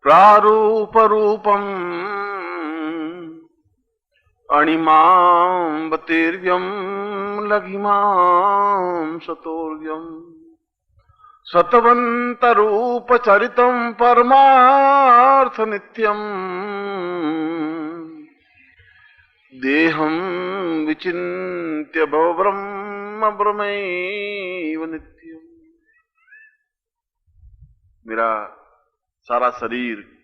प्रारूपरूपम् अणिमां बतेर्यं लघिमां सतोर्यं सतवन्तरूपचरितं परमार्थ नित्यम् देहं विचिन्त्य भवब्रह्म ब्रह्मैव नित्यम्। मेरा सारा शरीर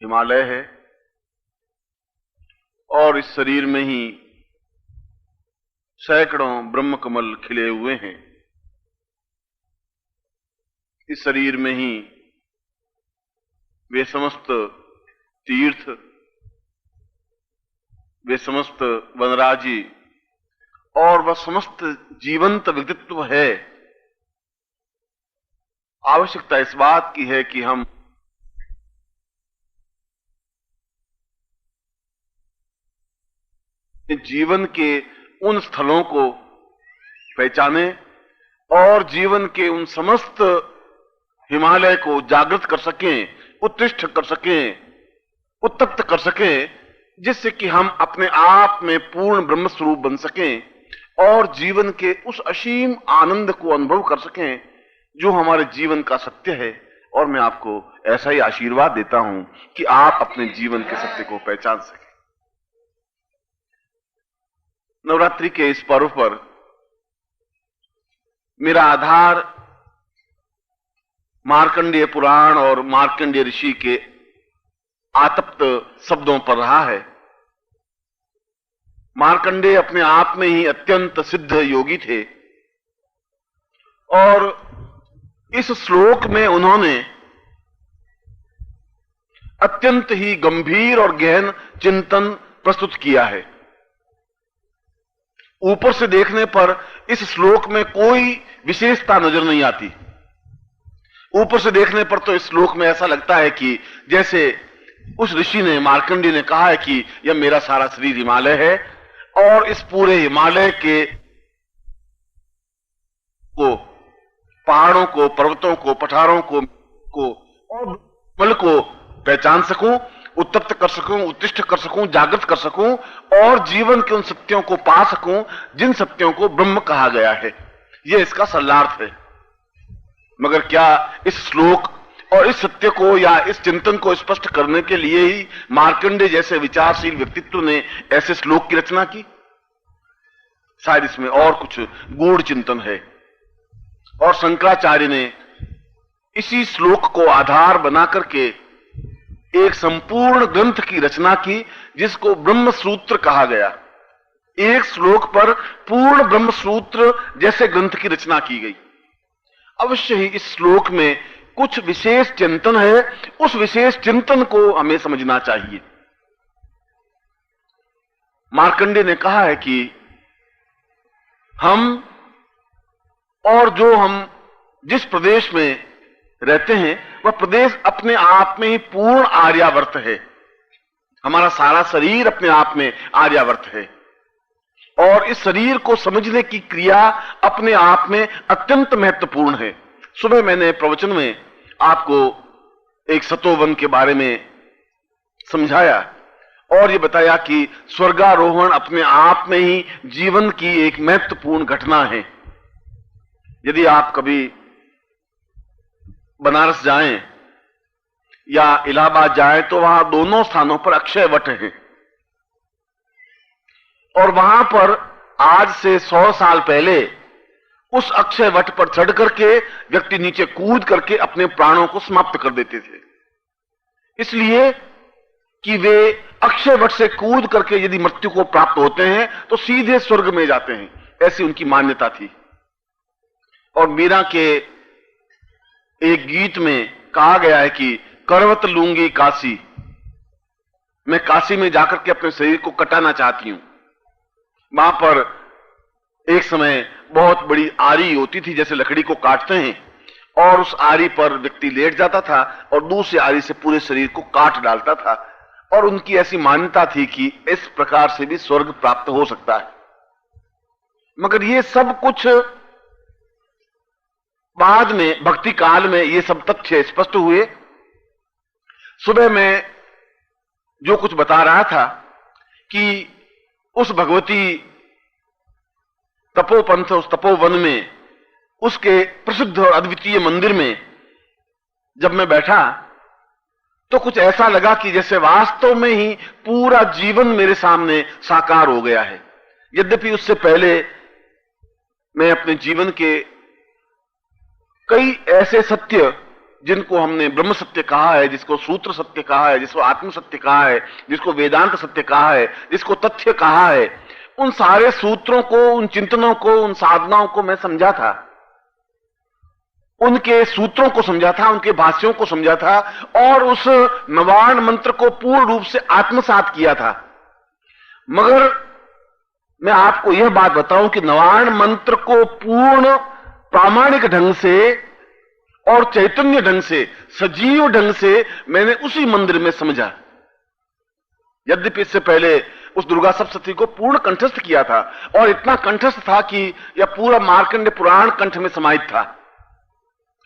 हिमालय है और इस शरीर में ही सैकड़ों ब्रह्म कमल खिले हुए हैं। इस शरीर में ही वे समस्त तीर्थ, वे समस्त वनराजी और वह समस्त जीवंत व्यक्तित्व है। आवश्यकता इस बात की है कि हम जीवन के उन स्थलों को पहचाने और जीवन के उन समस्त हिमालय को जागृत कर सकें, उत्कृष्ट कर सकें, उत्तप्त कर सकें, जिससे कि हम अपने आप में पूर्ण ब्रह्म स्वरूप बन सकें और जीवन के उस असीम आनंद को अनुभव कर सकें जो हमारे जीवन का सत्य है। और मैं आपको ऐसा ही आशीर्वाद देता हूं कि आप अपने जीवन के सत्य को पहचान सकें। नवरात्रि के इस पर्व पर मेरा आधार मार्कंडेय पुराण और मार्कंडेय ऋषि के आतप्त शब्दों पर रहा है। मार्कंडेय अपने आप में ही अत्यंत सिद्ध योगी थे और इस श्लोक में उन्होंने अत्यंत ही गंभीर और गहन चिंतन प्रस्तुत किया है। ऊपर से देखने पर इस श्लोक में कोई विशेषता नजर नहीं आती। ऊपर से देखने पर तो इस श्लोक में ऐसा लगता है कि जैसे उस ऋषि ने, मार्कंडेय ने कहा है कि यह मेरा सारा शरीर हिमालय है और इस पूरे हिमालय के को, पहाड़ों को, पर्वतों को, पठारों को और मल को पहचान सकूं, उत्तप्त कर सकूं, उत्कृष्ट कर सकूं, जागृत कर सकूं और जीवन के उन सत्यों को पा सकूं जिन सत्यों को ब्रह्म कहा गया है। यह इसका सरलार्थ है। मगर क्या इस श्लोक और इस सत्य को या इस चिंतन को स्पष्ट करने के लिए ही मार्कंडेय जैसे विचारशील व्यक्तित्व ने ऐसे श्लोक की रचना की? शायद इसमें और कुछ गूढ़ चिंतन है। और शंकराचार्य ने इसी श्लोक को आधार बना करके एक संपूर्ण ग्रंथ की रचना की जिसको ब्रह्म सूत्र कहा गया। एक श्लोक पर पूर्ण ब्रह्म सूत्र जैसे ग्रंथ की रचना की गई। अवश्य ही इस श्लोक में कुछ विशेष चिंतन है, उस विशेष चिंतन को हमें समझना चाहिए। मार्कंडेय ने कहा है कि हम और जो हम जिस प्रदेश में रहते हैं वह प्रदेश अपने आप में ही पूर्ण आर्यावर्त है। हमारा सारा शरीर अपने आप में आर्यावर्त है और इस शरीर को समझने की क्रिया अपने आप में अत्यंत महत्वपूर्ण है। सुबह मैंने प्रवचन में आपको एक सतोवन के बारे में समझाया और ये बताया कि स्वर्गारोहण अपने आप में ही जीवन की एक महत्वपूर्ण घटना है। यदि आप कभी बनारस जाएं या इलाहाबाद जाएं तो वहां दोनों स्थानों पर अक्षय वट है और वहां पर आज से 100 साल पहले उस अक्षय वट पर चढ़ करके व्यक्ति नीचे कूद करके अपने प्राणों को समाप्त कर देते थे, इसलिए कि वे अक्षय वट से कूद करके यदि मृत्यु को प्राप्त होते हैं तो सीधे स्वर्ग में जाते हैं, ऐसी उनकी मान्यता थी। और मीरा के एक गीत में कहा गया है कि करवत लूंगी काशी, मैं काशी में जाकर के अपने शरीर को कटाना चाहती हूं। वहां पर एक समय बहुत बड़ी आरी होती थी, जैसे लकड़ी को काटते हैं, और उस आरी पर व्यक्ति लेट जाता था और दूसरी आरी से पूरे शरीर को काट डालता था और उनकी ऐसी मान्यता थी कि इस प्रकार से भी स्वर्ग प्राप्त हो सकता है। मगर ये सब कुछ बाद में भक्ति काल में ये सब तथ्य स्पष्ट हुए। सुबह मैं जो कुछ बता रहा था कि उस भगवती तपोपंथ, उस तपोवन में, उसके प्रसिद्ध और अद्वितीय मंदिर में जब मैं बैठा तो कुछ ऐसा लगा कि जैसे वास्तव में ही पूरा जीवन मेरे सामने साकार हो गया है। यद्यपि उससे पहले मैं अपने जीवन के कई ऐसे सत्य, जिनको हमने ब्रह्म सत्य कहा है, जिसको सूत्र सत्य कहा है, जिसको आत्म सत्य कहा है, जिसको वेदांत सत्य कहा है, जिसको तथ्य कहा है, उन सारे सूत्रों को, उन चिंतनों को, उन साधनाओं को मैं समझा था, उनके सूत्रों को समझा था, उनके भाष्यों को समझा था और उस नवाण मंत्र को पूर्ण रूप से आत्मसात किया था। मगर मैं आपको यह बात बताऊं कि नवाण मंत्र को पूर्ण प्रामाणिक ढंग से और चैतन्य ढंग से, सजीव ढंग से मैंने उसी मंदिर में समझा। यद्यपि इससे पहले उस दुर्गा सप्तशती को पूर्ण कंठस्थ किया था और इतना कंठस्थ था कि यह पूरा मार्कंडे पुराण कंठ में समाहित था।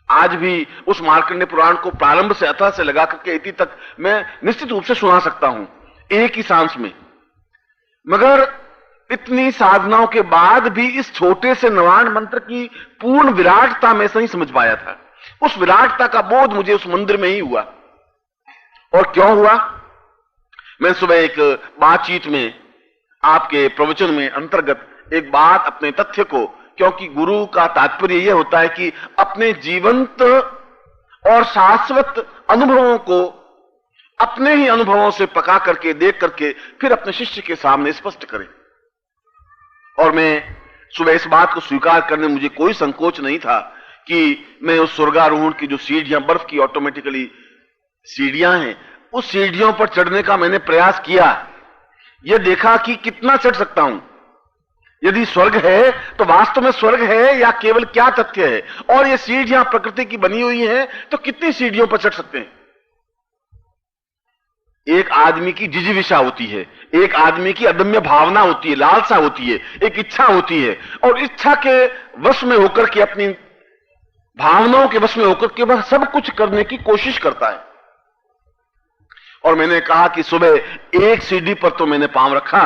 आज भी उस मार्कंडे पुराण को प्रारंभ से अतः से लगा करके इति तक मैं निश्चित रूप से सुना सकता हूं, एक ही सांस में। मगर इतनी साधनाओं के बाद भी इस छोटे से नवाण मंत्र की पूर्ण विराटता में से नहीं समझ पाया था। उस विराटता का बोध मुझे उस मंदिर में ही हुआ। और क्यों हुआ? मैं सुबह एक बातचीत में, आपके प्रवचन में अंतर्गत एक बात, अपने तथ्य को, क्योंकि गुरु का तात्पर्य यह होता है कि अपने जीवंत और शाश्वत अनुभवों को अपने ही अनुभवों से पका करके, देख करके फिर अपने शिष्य के सामने स्पष्ट करें। और मैं सुबह इस बात को स्वीकार करने मुझे कोई संकोच नहीं था कि मैं उस स्वर्गारोहण की जो सीढ़ियां, बर्फ की ऑटोमेटिकली सीढ़ियां हैं, उस सीढ़ियों पर चढ़ने का मैंने प्रयास किया। यह देखा कि कितना चढ़ सकता हूं। यदि स्वर्ग है तो वास्तव में स्वर्ग है या केवल क्या तथ्य है, और ये सीढ़ियां प्रकृति की बनी हुई हैं तो कितनी सीढ़ियों पर चढ़ सकते हैं। एक आदमी की जिजीविषा होती है, एक आदमी की अदम्य भावना होती है, लालसा होती है, एक इच्छा होती है, और इच्छा के वश में होकर के, अपनी भावनाओं के वश में होकर के वह सब कुछ करने की कोशिश करता है। और मैंने कहा कि सुबह एक सीढ़ी पर तो मैंने पांव रखा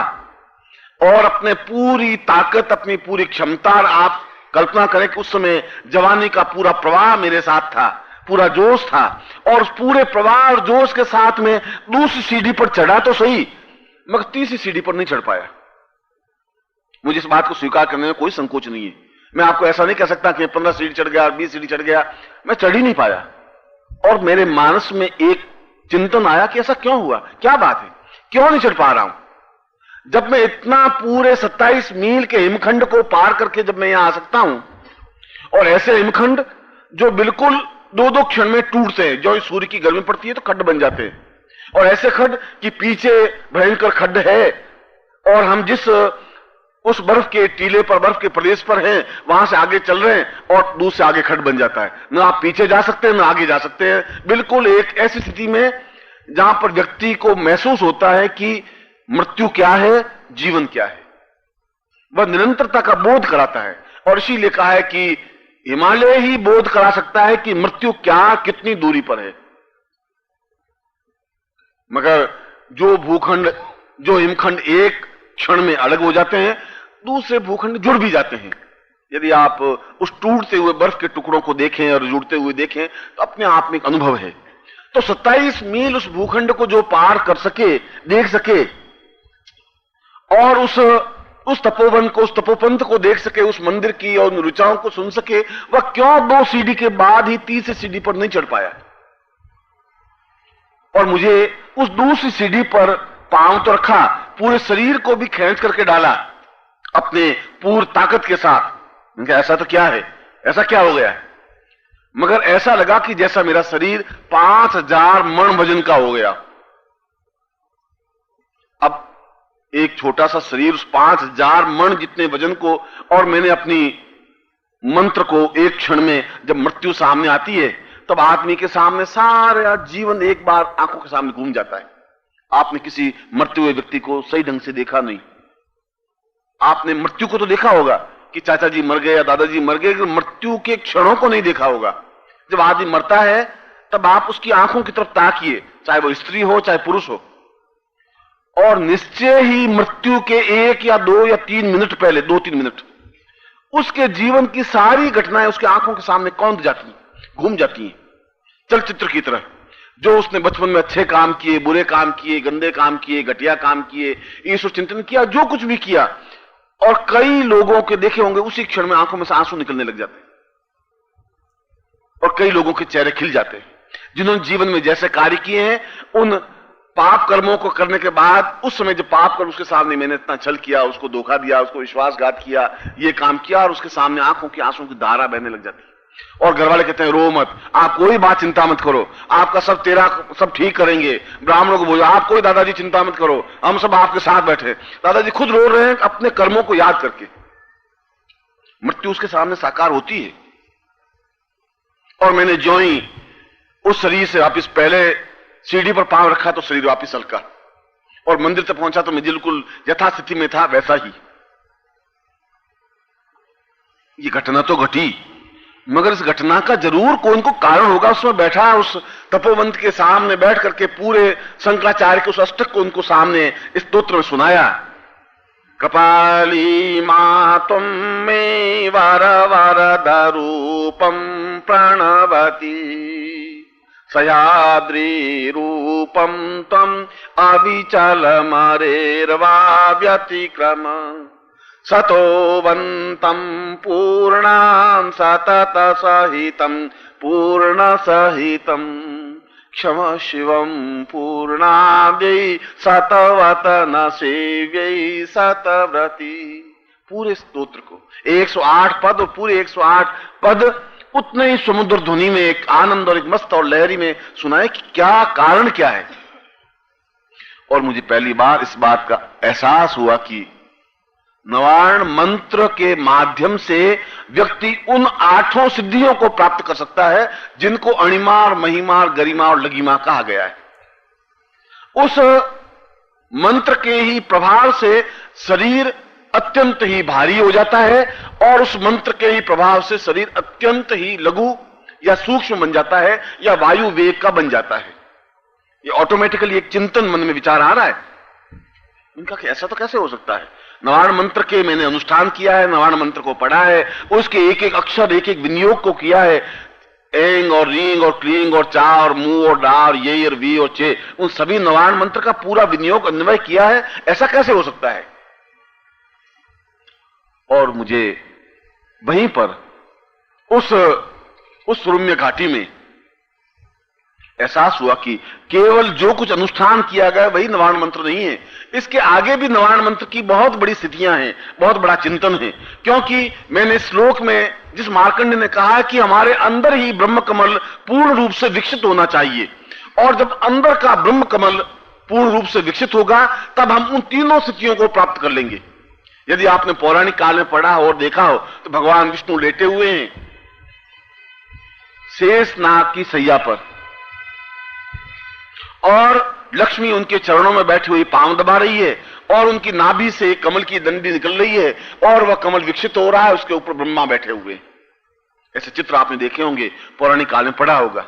और अपने पूरी ताकत, अपनी पूरी क्षमता, आप कल्पना करें कि उस समय जवानी का पूरा प्रवाह मेरे साथ था, पूरा जोश था, और उस पूरे प्रवाह और जोश के साथ में दूसरी सीढ़ी पर चढ़ा तो सही, मगर तीसरी सीढ़ी पर नहीं चढ़ पाया। मुझे इस बात को स्वीकार करने में कोई संकोच नहीं है। मैं आपको ऐसा नहीं कह सकता कि 15 सीढ़ी चढ़ गया, 20 सीढ़ी चढ़ गया, मैं चढ़ ही नहीं पाया। और मेरे मानस में एक चिंतन आया कि ऐसा क्यों हुआ, क्या बात है, क्यों नहीं चढ़ पा रहा हूं। जब मैं इतना पूरे 27 मील के हिमखंड को पार करके जब मैं यहां आ सकता हूं, और ऐसे हिमखंड जो बिल्कुल 2-2 क्षण में टूटते हैं, जो सूर्य की गर्मी पड़ती है तो खड्ड बन जाते हैं, और ऐसे खड्ड कि पीछे भयंकर खड्ड है और हम जिस उस बर्फ के टीले पर, बर्फ के प्रदेश पर हैं, वहां से आगे चल रहे हैं और दूर से आगे खड्ड बन जाता है। न आप पीछे जा सकते हैं, न आगे जा सकते हैं। बिल्कुल एक ऐसी स्थिति में जहां पर व्यक्ति को महसूस होता है कि मृत्यु क्या है, जीवन क्या है। वह निरंतरता का बोध कराता है, और इसीलिए कहा है कि हिमालय ही बोध करा सकता है कि मृत्यु क्या, कितनी दूरी पर है। मगर जो भूखंड, जो हिमखंड एक क्षण में अलग हो जाते हैं, दूसरे भूखंड जुड़ भी जाते हैं। यदि आप उस टूटते हुए बर्फ के टुकड़ों को देखें और जुड़ते हुए देखें तो अपने आप में एक अनुभव है। तो 27 मील उस भूखंड को जो पार कर सके, देख सके, और उस तपोवन को, उस तपोपंथ को देख सके, उस मंदिर की और ऋचाओं को सुन सके, वह क्यों 2 सीढ़ी के बाद ही तीसरी सीढ़ी पर नहीं चढ़ पाया। और मुझे उस दूसरी सीढ़ी पर पांव तो रखा, पूरे शरीर को भी खींच करके डाला अपने पूर्ण ताकत के साथ। ऐसा तो क्या है, ऐसा क्या हो गया है? मगर ऐसा लगा कि जैसा मेरा शरीर 5000 मण वजन का हो गया। अब एक छोटा सा शरीर उस 5000 मण जितने वजन को, और मैंने अपनी मंत्र को एक क्षण में, जब मृत्यु सामने आती है तब आदमी के सामने सारा जीवन एक बार आंखों के सामने घूम जाता है। आपने किसी मरते हुए व्यक्ति को सही ढंग से देखा नहीं, आपने मृत्यु को तो देखा होगा, कि चाचा जी मर गए या दादाजी मर गए, मृत्यु के क्षणों को नहीं देखा होगा। जब आदमी मरता है तब आप उसकी आंखों की तरफ ताकिए, चाहे वो स्त्री हो चाहे पुरुष हो, और निश्चय ही मृत्यु के 1 या 2 या 3 मिनट पहले, 2-3 मिनट, उसके जीवन की सारी घटनाएं उसके आंखों के सामने कौंध जाती हैं, घूम जाती हैं चलचित्र की तरह। जो उसने बचपन में अच्छे काम किए, बुरे काम किए, गंदे काम किए, घटिया काम किए, ईश्वर चिंतन किया, जो कुछ भी किया, और कई लोगों के देखे होंगे उसी क्षण में आंखों में से आंसू निकलने लग जाते हैं, और कई लोगों के चेहरे खिल जाते हैं जिन्होंने जीवन में जैसे कार्य किए हैं, उन पाप कर्मों को करने के बाद, उस समय जब पाप कर उसके सामने मैंने इतना छल किया, उसको धोखा दिया, उसको विश्वासघात किया, ये काम किया, और उसके सामने आंखों की आंसू की धारा बहने लग जाती है। और घर वाले कहते हैं रो मत, आप कोई बात चिंता मत करो, आपका सब ठीक करेंगे। ब्राह्मणों को बोलो आप कोई दादाजी चिंता मत करो, हम सब आपके साथ बैठे। दादाजी खुद रो रहे हैं अपने कर्मों को याद करके। मृत्यु उसके सामने साकार होती है। और मैंने ज्यों ही उस शरीर से वापिस, पहले सीढ़ी पर पांव रखा तो शरीर वापिस हल्का, और मंदिर तक पहुंचा तो मैं बिल्कुल यथास्थिति में था, वैसा ही। ये घटना तो घटी, मगर इस घटना का जरूर कोई को कारण होगा। उसमें बैठा, उस तपोवंत के सामने बैठ करके पूरे शंकराचार्य के उस अष्टक को उनको सामने इस स्तोत्र में सुनाया। कपाली मातुम में वर वरद रूपम प्रणवती, सयाद्री रूपम तम अविचल मरेर्वा व्यतिक्रम, सतोवंतम पूर्णां सतत सहितं पूर्ण सहितं, क्षम शिवं पूर्णाव्यै सतवतन सेव्यै सतव्रती। पूरे स्तोत्र को 108 पद, और पूरे 108 पद उतने ही समुद्र ध्वनि में, एक आनंद और एक मस्त और लहरी में सुनाए कि क्या कारण क्या है। और मुझे पहली बार इस बात का एहसास हुआ कि नवारण मंत्र के माध्यम से व्यक्ति उन 8 सिद्धियों को प्राप्त कर सकता है जिनको अणिमार, महिमार, गरिमा और लघिमा कहा गया है। उस मंत्र के ही प्रभाव से शरीर अत्यंत ही भारी हो जाता है, और उस मंत्र के ही प्रभाव से शरीर अत्यंत ही लघु या सूक्ष्म बन जाता है, या वायु वेग का बन जाता है। ये ऑटोमेटिकली एक चिंतन मन में विचार आ रहा है उनका कि ऐसा तो कैसे हो सकता है। नवारण मंत्र के मैंने अनुष्ठान किया है, नवारण मंत्र को पढ़ा है, उसके एक एक अक्षर, एक एक विनियोग को किया है। एंग और रींग और क्लींग और चा और मू और डा और ये और वी और चे, उन सभी नवारण मंत्र का पूरा विनियोग अन्वय किया है। ऐसा कैसे हो सकता है। और मुझे वहीं पर उस रम्य घाटी में एहसास हुआ कि केवल जो कुछ अनुष्ठान किया गया वही नवारण मंत्र नहीं है, इसके आगे भी नवारण मंत्र की बहुत बड़ी स्थितियां हैं, बहुत बड़ा चिंतन है। क्योंकि मैंने श्लोक में जिस मार्कंड ने कहा कि हमारे अंदर ही ब्रह्म कमल पूर्ण रूप से विकसित होना चाहिए, और जब अंदर का ब्रह्म कमल पूर्ण रूप से विकसित होगा तब हम उन तीनों स्थितियों को प्राप्त कर लेंगे। यदि आपने पौराणिक काल में पढ़ा हो और देखा हो तो भगवान विष्णु लेटे हुए हैं शेष नाग की सैया पर, और लक्ष्मी उनके चरणों में बैठी हुई पांव दबा रही है, और उनकी नाभि से कमल की दंडी निकल रही है, और वह कमल विकसित हो रहा है, उसके ऊपर ब्रह्मा बैठे हुए। ऐसे चित्र आपने देखे होंगे, पौराणिक काल में पढ़ा होगा।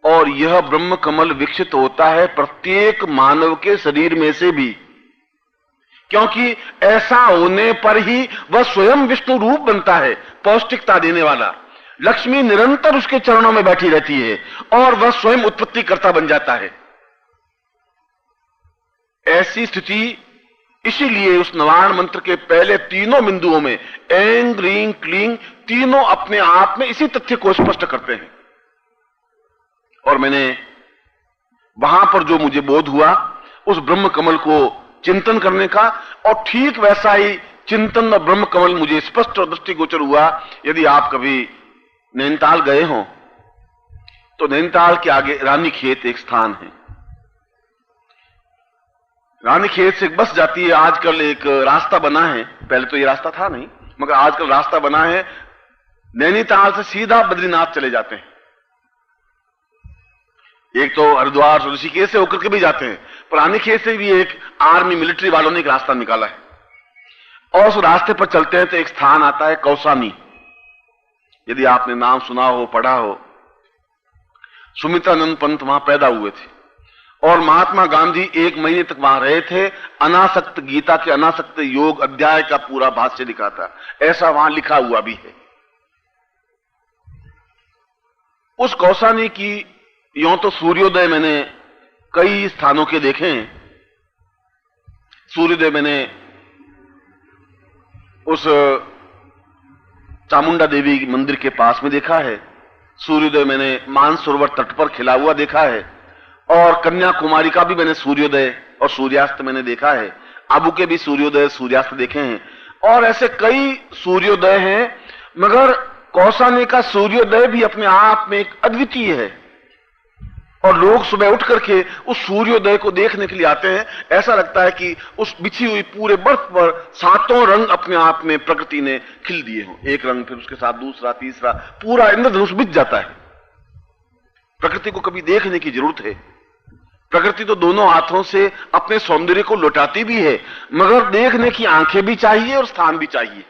और यह ब्रह्म कमल विकसित होता है प्रत्येक मानव के शरीर में से भी, क्योंकि ऐसा होने पर ही वह स्वयं विष्णु रूप बनता है, पौष्टिकता देने वाला। लक्ष्मी निरंतर उसके चरणों में बैठी रहती है, और वह स्वयं उत्पत्ति कर्ता बन जाता है। ऐसी स्थिति इसीलिए उस नवारण मंत्र के पहले तीनों बिंदुओं में एंग रींग क्लींग तीनों अपने आप में इसी तथ्य को स्पष्ट करते हैं। और मैंने वहां पर जो मुझे बोध हुआ उस ब्रह्म कमल को चिंतन करने का, और ठीक वैसा ही चिंतन और ब्रह्म कमल मुझे स्पष्ट और दृष्टिगोचर हुआ। यदि आप कभी नैनीताल गए हो तो नैनीताल के आगे रानीखेत एक स्थान है। रानीखेत से एक बस जाती है, आजकल एक रास्ता बना है, पहले तो ये रास्ता था नहीं मगर आजकल रास्ता बना है, नैनीताल से सीधा बद्रीनाथ चले जाते हैं। एक तो हरिद्वार और ऋषिकेश से होकर के भी जाते हैं, पर रानीखेत से भी एक आर्मी मिलिट्री वालों ने एक रास्ता निकाला है। और उस रास्ते पर चलते हैं तो एक स्थान आता है कौसानी। यदि आपने नाम सुना हो, पढ़ा हो, सुमित्रानंद पंत वहां पैदा हुए थे और महात्मा गांधी 1 महीने तक वहां रहे थे। अनासक्त गीता के अनासक्त योग अध्याय का पूरा भाष्य लिखा था, ऐसा वहां लिखा हुआ भी है। उस कौसानी की यों तो सूर्योदय मैंने कई स्थानों के देखे हैं। सूर्योदय मैंने उस चामुंडा देवी मंदिर के पास में देखा है, सूर्योदय मैंने मानसरोवर तट पर खिला हुआ देखा है, और कन्याकुमारी का भी मैंने सूर्योदय और सूर्यास्त मैंने देखा है। आबू के भी सूर्योदय सूर्यास्त देखे हैं, और ऐसे कई सूर्योदय हैं, मगर कौसानी का सूर्योदय भी अपने आप में एक अद्वितीय है। और लोग सुबह उठ करके उस सूर्योदय को देखने के लिए आते हैं। ऐसा लगता है कि उस बिछी हुई पूरे बर्फ पर 7 रंग अपने आप में प्रकृति ने खिल दिए हों। एक रंग, फिर उसके साथ दूसरा, तीसरा, पूरा इंद्रधनुष बिछ जाता है। प्रकृति को कभी देखने की जरूरत है। प्रकृति तो दोनों हाथों से अपने सौंदर्य को लौटाती भी है, मगर देखने की आंखें भी चाहिए और स्थान भी चाहिए।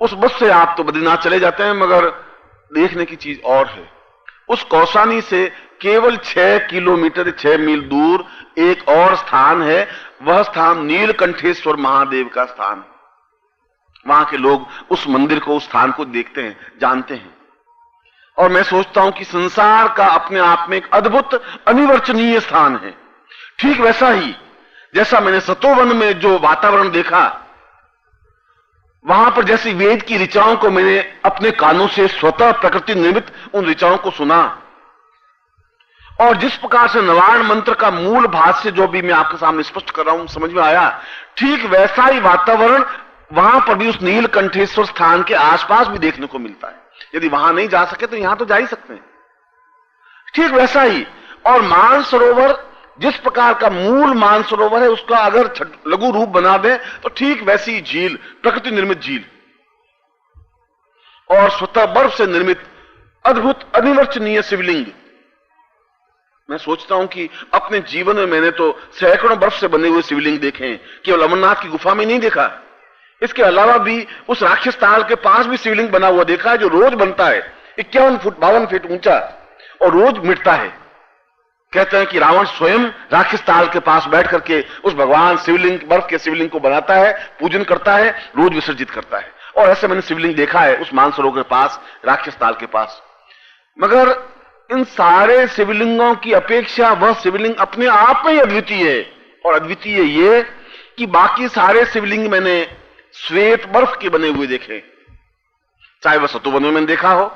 उस बस से आप तो बद्रीनाथ चले जाते हैं, मगर देखने की चीज और है। उस कौसानी से केवल 6 किलोमीटर 6 मील दूर एक और स्थान है। वह स्थान नीलकंठेश्वर महादेव का स्थान। वहां के लोग उस मंदिर को, उस स्थान को देखते हैं, जानते हैं। और मैं सोचता हूं कि संसार का अपने आप में एक अद्भुत अनिवर्चनीय स्थान है। ठीक वैसा ही जैसा मैंने सतोवन में जो वातावरण देखा, वहां पर जैसी वेद की ऋचाओं को मैंने अपने कानों से स्वतः प्रकृति निर्मित उन ऋचाओं को सुना, और जिस प्रकार से नवारण मंत्र का मूल भाष्य जो भी मैं आपके सामने स्पष्ट कर रहा हूं समझ में आया, ठीक वैसा ही वातावरण वहां पर भी उस नीलकंठेश्वर स्थान के आसपास भी देखने को मिलता है। यदि वहां नहीं जा सके तो यहां तो जा ही सकते हैं। ठीक वैसा ही, और मानसरोवर जिस प्रकार का मूल मानसरोवर है, उसका अगर लघु रूप बना दे तो ठीक वैसी झील, प्रकृति निर्मित झील, और स्वतः बर्फ से निर्मित अद्भुत अनिवर्चनीय शिवलिंग। मैं सोचता हूं कि अपने जीवन में मैंने तो सैकड़ों बर्फ से बने हुए शिवलिंग देखे हैं, केवल अमरनाथ की गुफा में नहीं देखा। इसके अलावा भी उस राक्षस ताल के पास भी शिवलिंग बना हुआ देखा है, जो रोज बनता है, 51 फुट 52 फीट ऊंचा, और रोज मिटता है। कहते हैं कि रावण स्वयं राक्षस ताल के पास बैठ करके उस भगवान शिवलिंग, बर्फ के शिवलिंग को बनाता है, पूजन करता है, रोज विसर्जित करता है। और ऐसे मैंने शिवलिंग देखा है उस मानसरोवर के पास, राक्षस ताल के पास। मगर इन सारे शिवलिंगों की अपेक्षा वह शिवलिंग अपने आप में ही अद्वितीय है। और अद्वितीय ये कि बाकी सारे शिवलिंग मैंने श्वेत बर्फ के बने हुए देखे, चाहे वह सतोवन में मैंने देखा हो,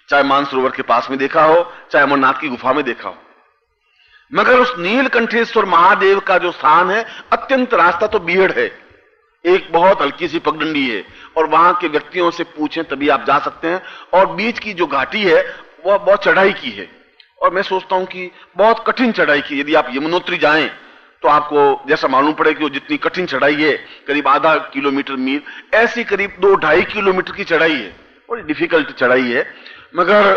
चाहे मानसरोवर के पास में देखा हो, चाहे अमरनाथ की गुफा में देखा हो। मगर उस नीलकंठेश्वर महादेव का जो स्थान है, अत्यंत रास्ता तो बीहड़ है, एक बहुत हल्की सी पगडंडी है, और वहां के व्यक्तियों से पूछें तभी आप जा सकते हैं। और बीच की जो घाटी है वह बहुत चढ़ाई की है, और मैं सोचता हूं कि बहुत कठिन चढ़ाई की। यदि आप यमुनोत्री जाएं तो आपको जैसा मालूम पड़े कि वो जितनी कठिन चढ़ाई है, करीब आधा किलोमीटर मील, ऐसी करीब 2-2.5 किलोमीटर की चढ़ाई है। बड़ी डिफिकल्ट चढ़ाई है, मगर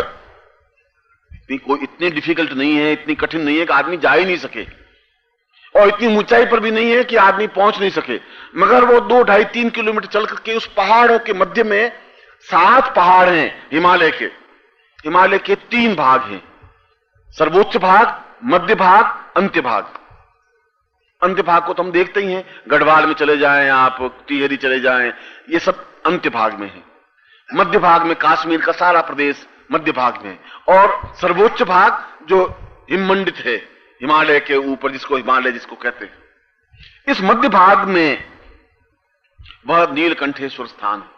कोई इतनी डिफिकल्ट नहीं है, इतनी कठिन नहीं है कि आदमी जा ही नहीं सके, और इतनी ऊंचाई पर भी नहीं है कि आदमी पहुंच नहीं सके। मगर वो 2-2.5-3 किलोमीटर चल करके उस पहाड़ों के मध्य में 7 पहाड़ हैं हिमालय के। हिमालय के 3 भाग हैं, सर्वोच्च भाग, मध्य भाग, अंत्य भाग। अंत्य भाग को तो हम देखते ही हैं, गढ़वाल में चले जाएं आप, टिहरी चले जाएं, ये सब अंत्य भाग में है। मध्य भाग में काश्मीर का सारा प्रदेश मध्य भाग में, और सर्वोच्च भाग जो हिममंडित है, हिमालय के ऊपर, जिसको हिमालय जिसको कहते हैं, इस मध्य भाग में वह नीलकंठेश्वर स्थान है।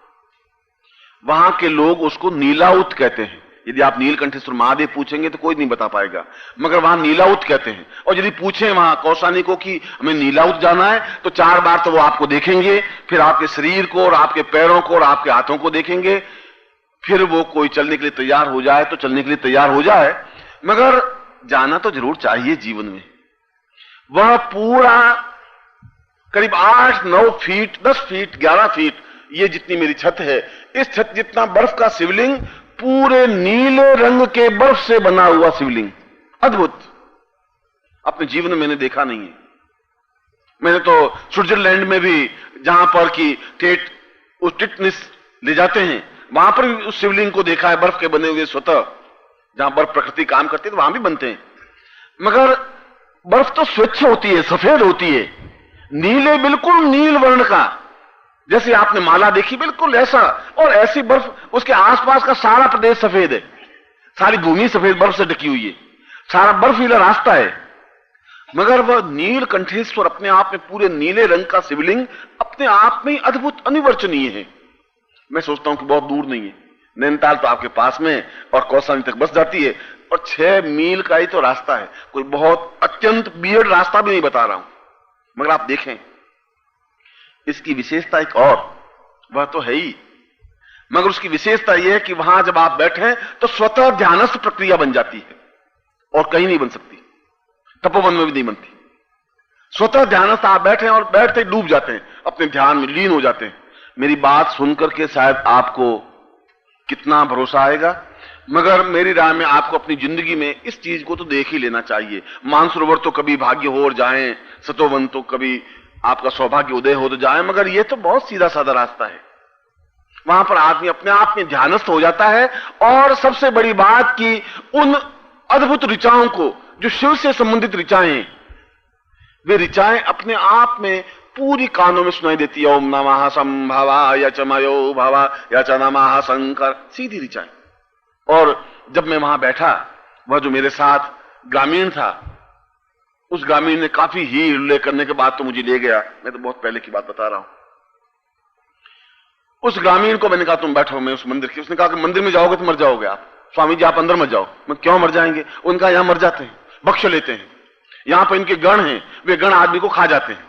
वहां के लोग उसको नीलाउत कहते हैं। यदि आप नीलकंठेश्वर महादेव पूछेंगे तो कोई नहीं बता पाएगा, मगर वहां नीलाउत कहते हैं। और यदि पूछें वहां कौसानी को कि हमें नीलाउत जाना है, तो 4 बार तो वो आपको देखेंगे, फिर आपके शरीर को और आपके पैरों को और आपके हाथों को देखेंगे, फिर वो कोई चलने के लिए तैयार हो जाए तो चलने के लिए तैयार हो जाए, मगर जाना तो जरूर चाहिए जीवन में। वह पूरा करीब 8-9 फीट, 10 फीट, 11 फीट, ये जितनी मेरी छत है, इस छत जितना बर्फ का शिवलिंग, पूरे नीले रंग के बर्फ से बना हुआ शिवलिंग, अद्भुत, अपने जीवन में मैंने देखा नहीं है। मैंने तो स्विट्जरलैंड में भी, जहां पर कि टिटनिस ले जाते हैं, वहां पर भी उस शिवलिंग को देखा है, बर्फ के बने हुए स्वतः, जहां बर्फ प्रकृति काम करती है तो वहां भी बनते हैं। मगर बर्फ तो स्वच्छ होती है, सफेद होती है, नीले, बिल्कुल नील वर्ण का, जैसे आपने माला देखी बिल्कुल ऐसा। और ऐसी बर्फ, उसके आसपास का सारा प्रदेश सफेद है, सारी भूमि सफेद बर्फ से ढकी हुई है, सारा बर्फीला रास्ता है। मगर वह नीलकंठेश्वर अपने आप में पूरे नीले रंग का शिवलिंग अपने आप में अद्भुत, अनिवर्चनीय है। मैं सोचता हूं कि बहुत दूर नहीं है, नैनीताल तो आपके पास में और कौसानी तक बस जाती है, और 6 मील का ही तो रास्ता है, कोई बहुत अत्यंत वियर्ड रास्ता भी नहीं बता रहा हूं। मगर आप देखें इसकी विशेषता एक और, वह तो है ही, मगर उसकी विशेषता यह है कि वहां जब आप बैठे तो स्वतः ध्यानस्थ प्रक्रिया बन जाती है, और कहीं नहीं बन सकती, तपोवन में भी नहीं बनती। स्वतः ध्यानस्थ आप बैठे और बैठते डूब जाते हैं, अपने ध्यान में लीन हो जाते हैं। मेरी बात सुनकर के शायद आपको कितना भरोसा आएगा, मगर मेरी राय में आपको अपनी जिंदगी में इस चीज को तो देख ही लेना चाहिए। मानसरोवर तो कभी भाग्य हो और जाएं, सतोवन तो कभी आपका सौभाग्य उदय हो तो जाए, मगर यह तो बहुत सीधा साधा रास्ता है। वहां पर आदमी अपने आप में ध्यानस्थ हो जाता है, और सबसे बड़ी बात कि उन अद्भुत ऋचाओं को, जो शिव से संबंधित ऋचाएं हैं, वे ऋचाएं अपने आप में पूरी कानों में सुनाई देती है। ओम नमः संभवाय च मयो भव य च नमः शंकर, सीधी ऋचाएं। और जब मैं वहां बैठा, वह जो मेरे साथ ग्रामीण था, उस ग्रामीण ने काफी ही उल्लेख करने के बाद तो मुझे ले गया, मैं तो बहुत पहले की बात बता रहा हूं। उस ग्रामीण को मैंने कहा तुम बैठो, मैं उस मंदिर की, उसने कहा कि मंदिर में जाओगे तो मर जाओगे आप, स्वामी जी आप अंदर मत जाओ। मैं क्यों मर जाएंगे? उनका यहां मर जाते हैं, बख्श लेते हैं, यहां पर इनके गण हैं, वे गण आदमी को खा जाते हैं।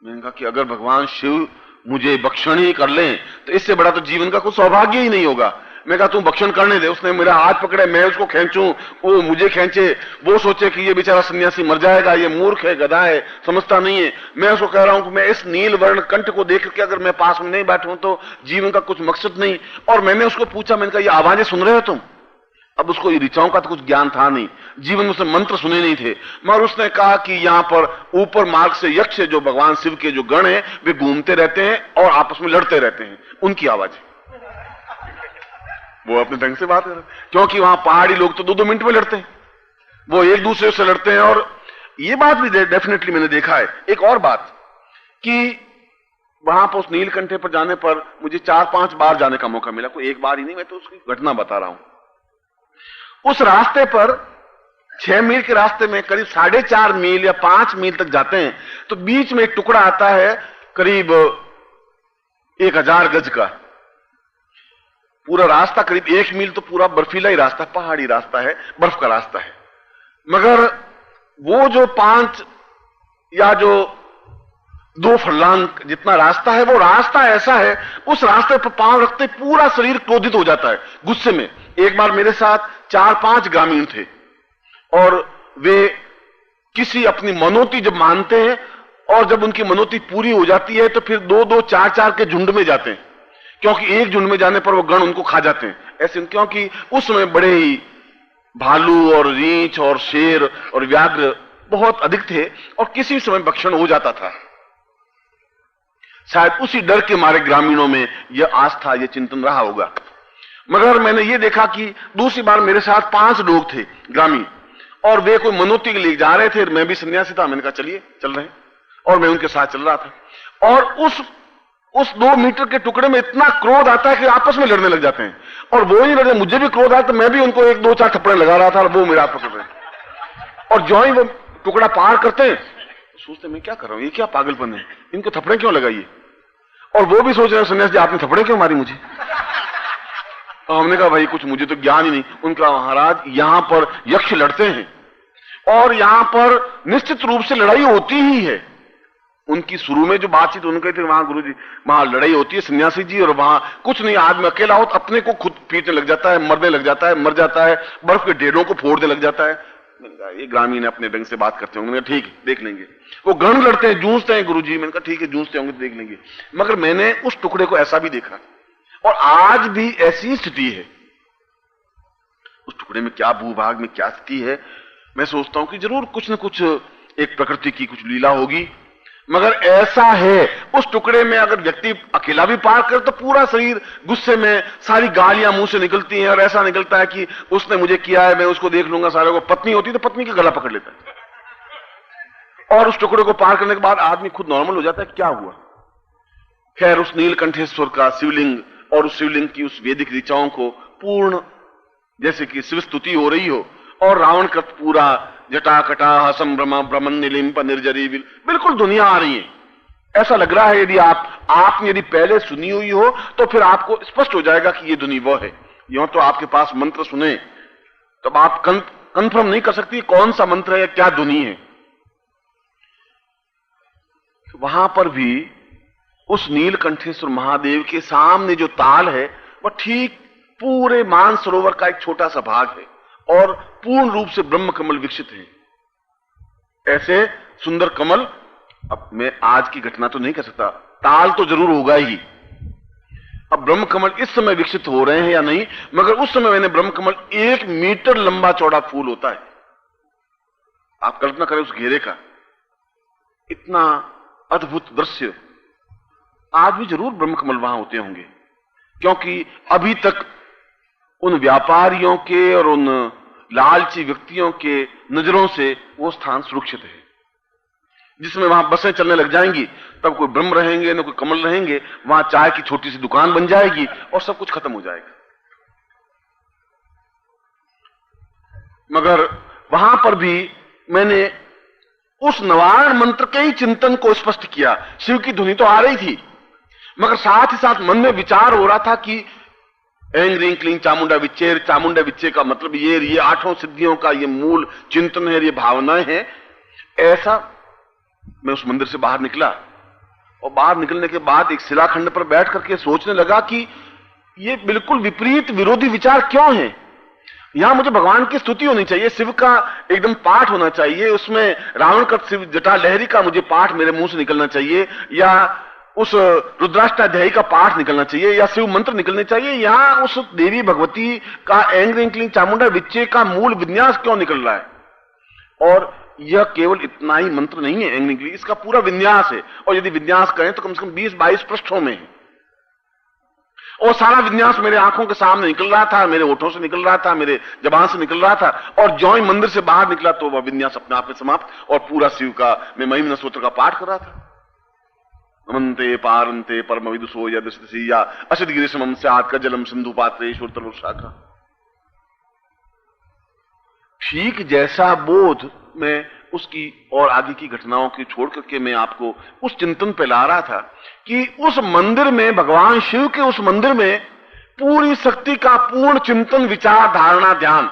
मैंने कहा कि अगर भगवान शिव मुझे बख्शण ही कर लें तो इससे बड़ा तो जीवन का कोई सौभाग्य ही नहीं होगा। मैं कहा तुम बख्शण करने दे। उसने मेरा हाथ पकड़े, मैं उसको खींचूं, वो मुझे खींचे, वो सोचे कि ये बेचारा सन्यासी मर जाएगा, ये मूर्ख है, गधा है, समझता नहीं है। मैं उसको कह रहा हूं कि मैं इस नील वर्ण कंठ को देख के अगर मैं पास में नहीं बैठूं तो जीवन का कुछ मकसद नहीं। और मैंने उसको पूछा, मैंने कहा ये आवाजें सुन रहे हो तुम? अब उसको ऋचाओं का तो कुछ ज्ञान था नहीं, जीवन में उसने मंत्र सुने नहीं थे, मगर उसने कहा कि यहां पर ऊपर मार्ग से यक्ष, जो भगवान शिव के जो गण हैं, वे घूमते रहते हैं और आपस में लड़ते रहते हैं, उनकी आवाज। वो अपने ढंग से बात कर रहे, क्योंकि वहां पहाड़ी लोग तो 2-2 मिनट में लड़ते हैं, वो एक दूसरे से लड़ते हैं। और ये बात भी डेफिनेटली मैंने देखा है। एक और बात कि वहां पर उस नीलकंठे पर जाने पर मुझे 4-5 बार जाने का मौका मिला, कोई एक बार ही नहीं, मैं तो उसकी घटना बता रहा हूं। उस रास्ते पर 6 मील के रास्ते में करीब 4.5 मील या 5 मील तक जाते हैं तो बीच में एक टुकड़ा आता है करीब 1000 गज का। पूरा रास्ता करीब 1 मील तो पूरा बर्फीला ही रास्ता, पहाड़ी रास्ता है, बर्फ का रास्ता है। मगर वो जो 5 या जो 2 फरलांग जितना रास्ता है, वो रास्ता ऐसा है, उस रास्ते पर पांव रखते पूरा शरीर क्रोधित हो जाता है गुस्से में। एक बार मेरे साथ 4-5 ग्रामीण थे, और वे किसी अपनी मनोती जब मानते हैं और जब उनकी मनोती पूरी हो जाती है तो फिर 2-2, 4-4 के झुंड में जाते हैं, क्योंकि एक झुंड में जाने पर वो गण उनको खा जाते हैं ऐसे। क्योंकि उस समय बड़े ही भालू और रीछ और शेर और व्याघ्र बहुत अधिक थे, और किसी समय भक्षण हो जाता था। शायद उसी डर के मारे ग्रामीणों में यह आस्था, यह चिंतन रहा होगा। मगर मैंने ये देखा कि दूसरी बार मेरे साथ 5 लोग थे ग्रामीण, और वे कोई मनोती के लिए जा रहे थे, मैं भी सन्यासी था, मैंने कहा चलिए चल रहे हैं, और मैं उनके साथ चल रहा था। और उस 2 मीटर के टुकड़े में इतना क्रोध आता है कि आपस में लड़ने लग जाते हैं, और वो ही लड़े, मुझे भी क्रोध आया तो मैं भी उनको 1-2-4 थप्पड़े लगा रहा था, और वो मेरा हाथ पकड़ रहे। और जो ही वो टुकड़ा पार करते हैं सोचते मैं क्या कर रहा हूं, ये क्या पागलपन है, इनको थप्पड़े क्यों लगाइए। और वो भी सोच रहे हैं सन्यासी जी आपने थप्पड़े क्यों मारी मुझे। तो हमने कहा भाई कुछ मुझे तो ज्ञान ही नहीं। उनका महाराज यहां पर यक्ष लड़ते हैं, और यहां पर निश्चित रूप से लड़ाई होती ही है। उनकी शुरू में जो बातचीत उनके थे, वहां गुरु जी वहां लड़ाई होती है सन्यासी जी, और वहां कुछ नहीं, आदमी अकेला हो तो अपने को खुद पीटने लग जाता है, मरने लग जाता है, मर जाता है, बर्फ के ढेरों को फोड़ने लग जाता है। ये ग्रामीण अपने ढंग से बात करते होंगे, ठीक है देख लेंगे। वो गण लड़ते हैं, जूझते हैं गुरु जी, मैंने कहा ठीक है जूझते होंगे तो देख लेंगे। मगर मैंने उस टुकड़े को ऐसा भी देखा, और आज भी ऐसी स्थिति है। उस टुकड़े में क्या भूभाग में क्या स्थिति है, मैं सोचता हूं कि जरूर कुछ न कुछ एक प्रकृति की कुछ लीला होगी। मगर ऐसा है, उस टुकड़े में अगर व्यक्ति अकेला भी पार करे तो पूरा शरीर गुस्से में, सारी गालियां मुंह से निकलती हैं और ऐसा निकलता है कि उसने मुझे किया है, मैं उसको देख लूंगा सारे को। पत्नी होती तो पत्नी का गला पकड़ लेता है। और उस टुकड़े को पार करने के बाद आदमी खुद नॉर्मल हो जाता है, क्या हुआ। खैर, उस नीलकंठेश्वर का शिवलिंग और उस शिवलिंग की उस वैदिक ऋचाओं को पूर्ण जैसे कि शिव स्तुति हो रही हो और रावण का पूरा जटाकटा हसम ब्रह्म ब्रह्मन निलिम्प निर्जरी बिल्कुल दुनिया आ रही है। ऐसा लग रहा है यदि आपने यदि पहले सुनी हुई हो तो फिर आपको स्पष्ट हो जाएगा कि ये दुनी वो है। यूं तो आपके पास मंत्र सुने तब आप कंफर्म नहीं कर सकती कौन सा मंत्र है, क्या दुनी है। वहां पर भी उस नीलकंठेश्वर महादेव के सामने जो ताल है वह ठीक पूरे मानसरोवर का एक छोटा सा भाग है और पूर्ण रूप से ब्रह्म कमल विकसित है। ऐसे सुंदर कमल, अब मैं आज की घटना तो नहीं कर सकता, ताल तो जरूर होगा ही। अब ब्रह्म कमल इस समय विकसित हो रहे हैं या नहीं, मगर उस समय मैंने ब्रह्म कमल 1 मीटर लंबा चौड़ा फूल होता है। आप कल्पना करें उस घेरे का, इतना अद्भुत दृश्य। आज भी जरूर ब्रह्म कमल वहां होते होंगे, क्योंकि अभी तक उन व्यापारियों के और उन लालची व्यक्तियों के नजरों से वो स्थान सुरक्षित है। जिसमें वहां बसें चलने लग जाएंगी तब कोई ब्रह्म रहेंगे न कोई कमल रहेंगे, वहां चाय की छोटी सी दुकान बन जाएगी और सब कुछ खत्म हो जाएगा। मगर वहां पर भी मैंने उस नवारण मंत्र के ही चिंतन को स्पष्ट किया। शिव की धुनी तो आ रही थी, मगर साथ ही साथ मन में विचार हो रहा था कि ऐं ह्रीं क्लीं चामुंडा विच्चे, चामुंडा विच्चे का मतलब ये 8 सिद्धियों का ये मूल चिंतन है, ये भावनाएं हैं। ऐसा मैं उस मंदिर से बाहर निकला और बाहर निकलने के बाद एक शिलाखंड पर बैठ करके सोचने लगा कि ये बिल्कुल विपरीत विरोधी विचार क्यों है। यहां मुझे भगवान की स्तुति होनी चाहिए, शिव का एकदम पाठ होना चाहिए, उसमें रावण का शिव जटा लहरी का मुझे पाठ मेरे मुंह से निकलना चाहिए, या उस रुद्राष्टाध्यायी का पाठ निकलना चाहिए, या शिव मंत्र निकलने चाहिए। यहां उस देवी भगवती का ऐं ह्रीं क्लीं चामुंडा विच्चे का मूल विन्यास क्यों निकल रहा है। और यह केवल इतना ही मंत्र नहीं है ऐं ह्रीं क्लीं, इसका पूरा विन्यास है। और यदि विन्यास करें तो कम से कम 20-22 पृष्ठों में है। और सारा विन्यास मेरे आंखों के सामने निकल रहा था, मेरे होठों से निकल रहा था, मेरे जबान से निकल रहा था। और ज्यों ही मंदिर से बाहर निकला तो वह विन्यास अपने आप में समाप्त और पूरा शिव का मैं महिमन स्तोत्र का पाठ कर रहा था। नमन्ते पारन्ते परम विदुषो यदि या असित गिरिशमं स्यात् कजलम सिंधु पात्रेषु शाखा। ठीक जैसा बोध मैं उसकी और आगे की घटनाओं की छोड़ करके मैं आपको उस चिंतन पे ला रहा था कि उस मंदिर में, भगवान शिव के उस मंदिर में पूरी शक्ति का पूर्ण चिंतन, विचार, धारणा, ध्यान,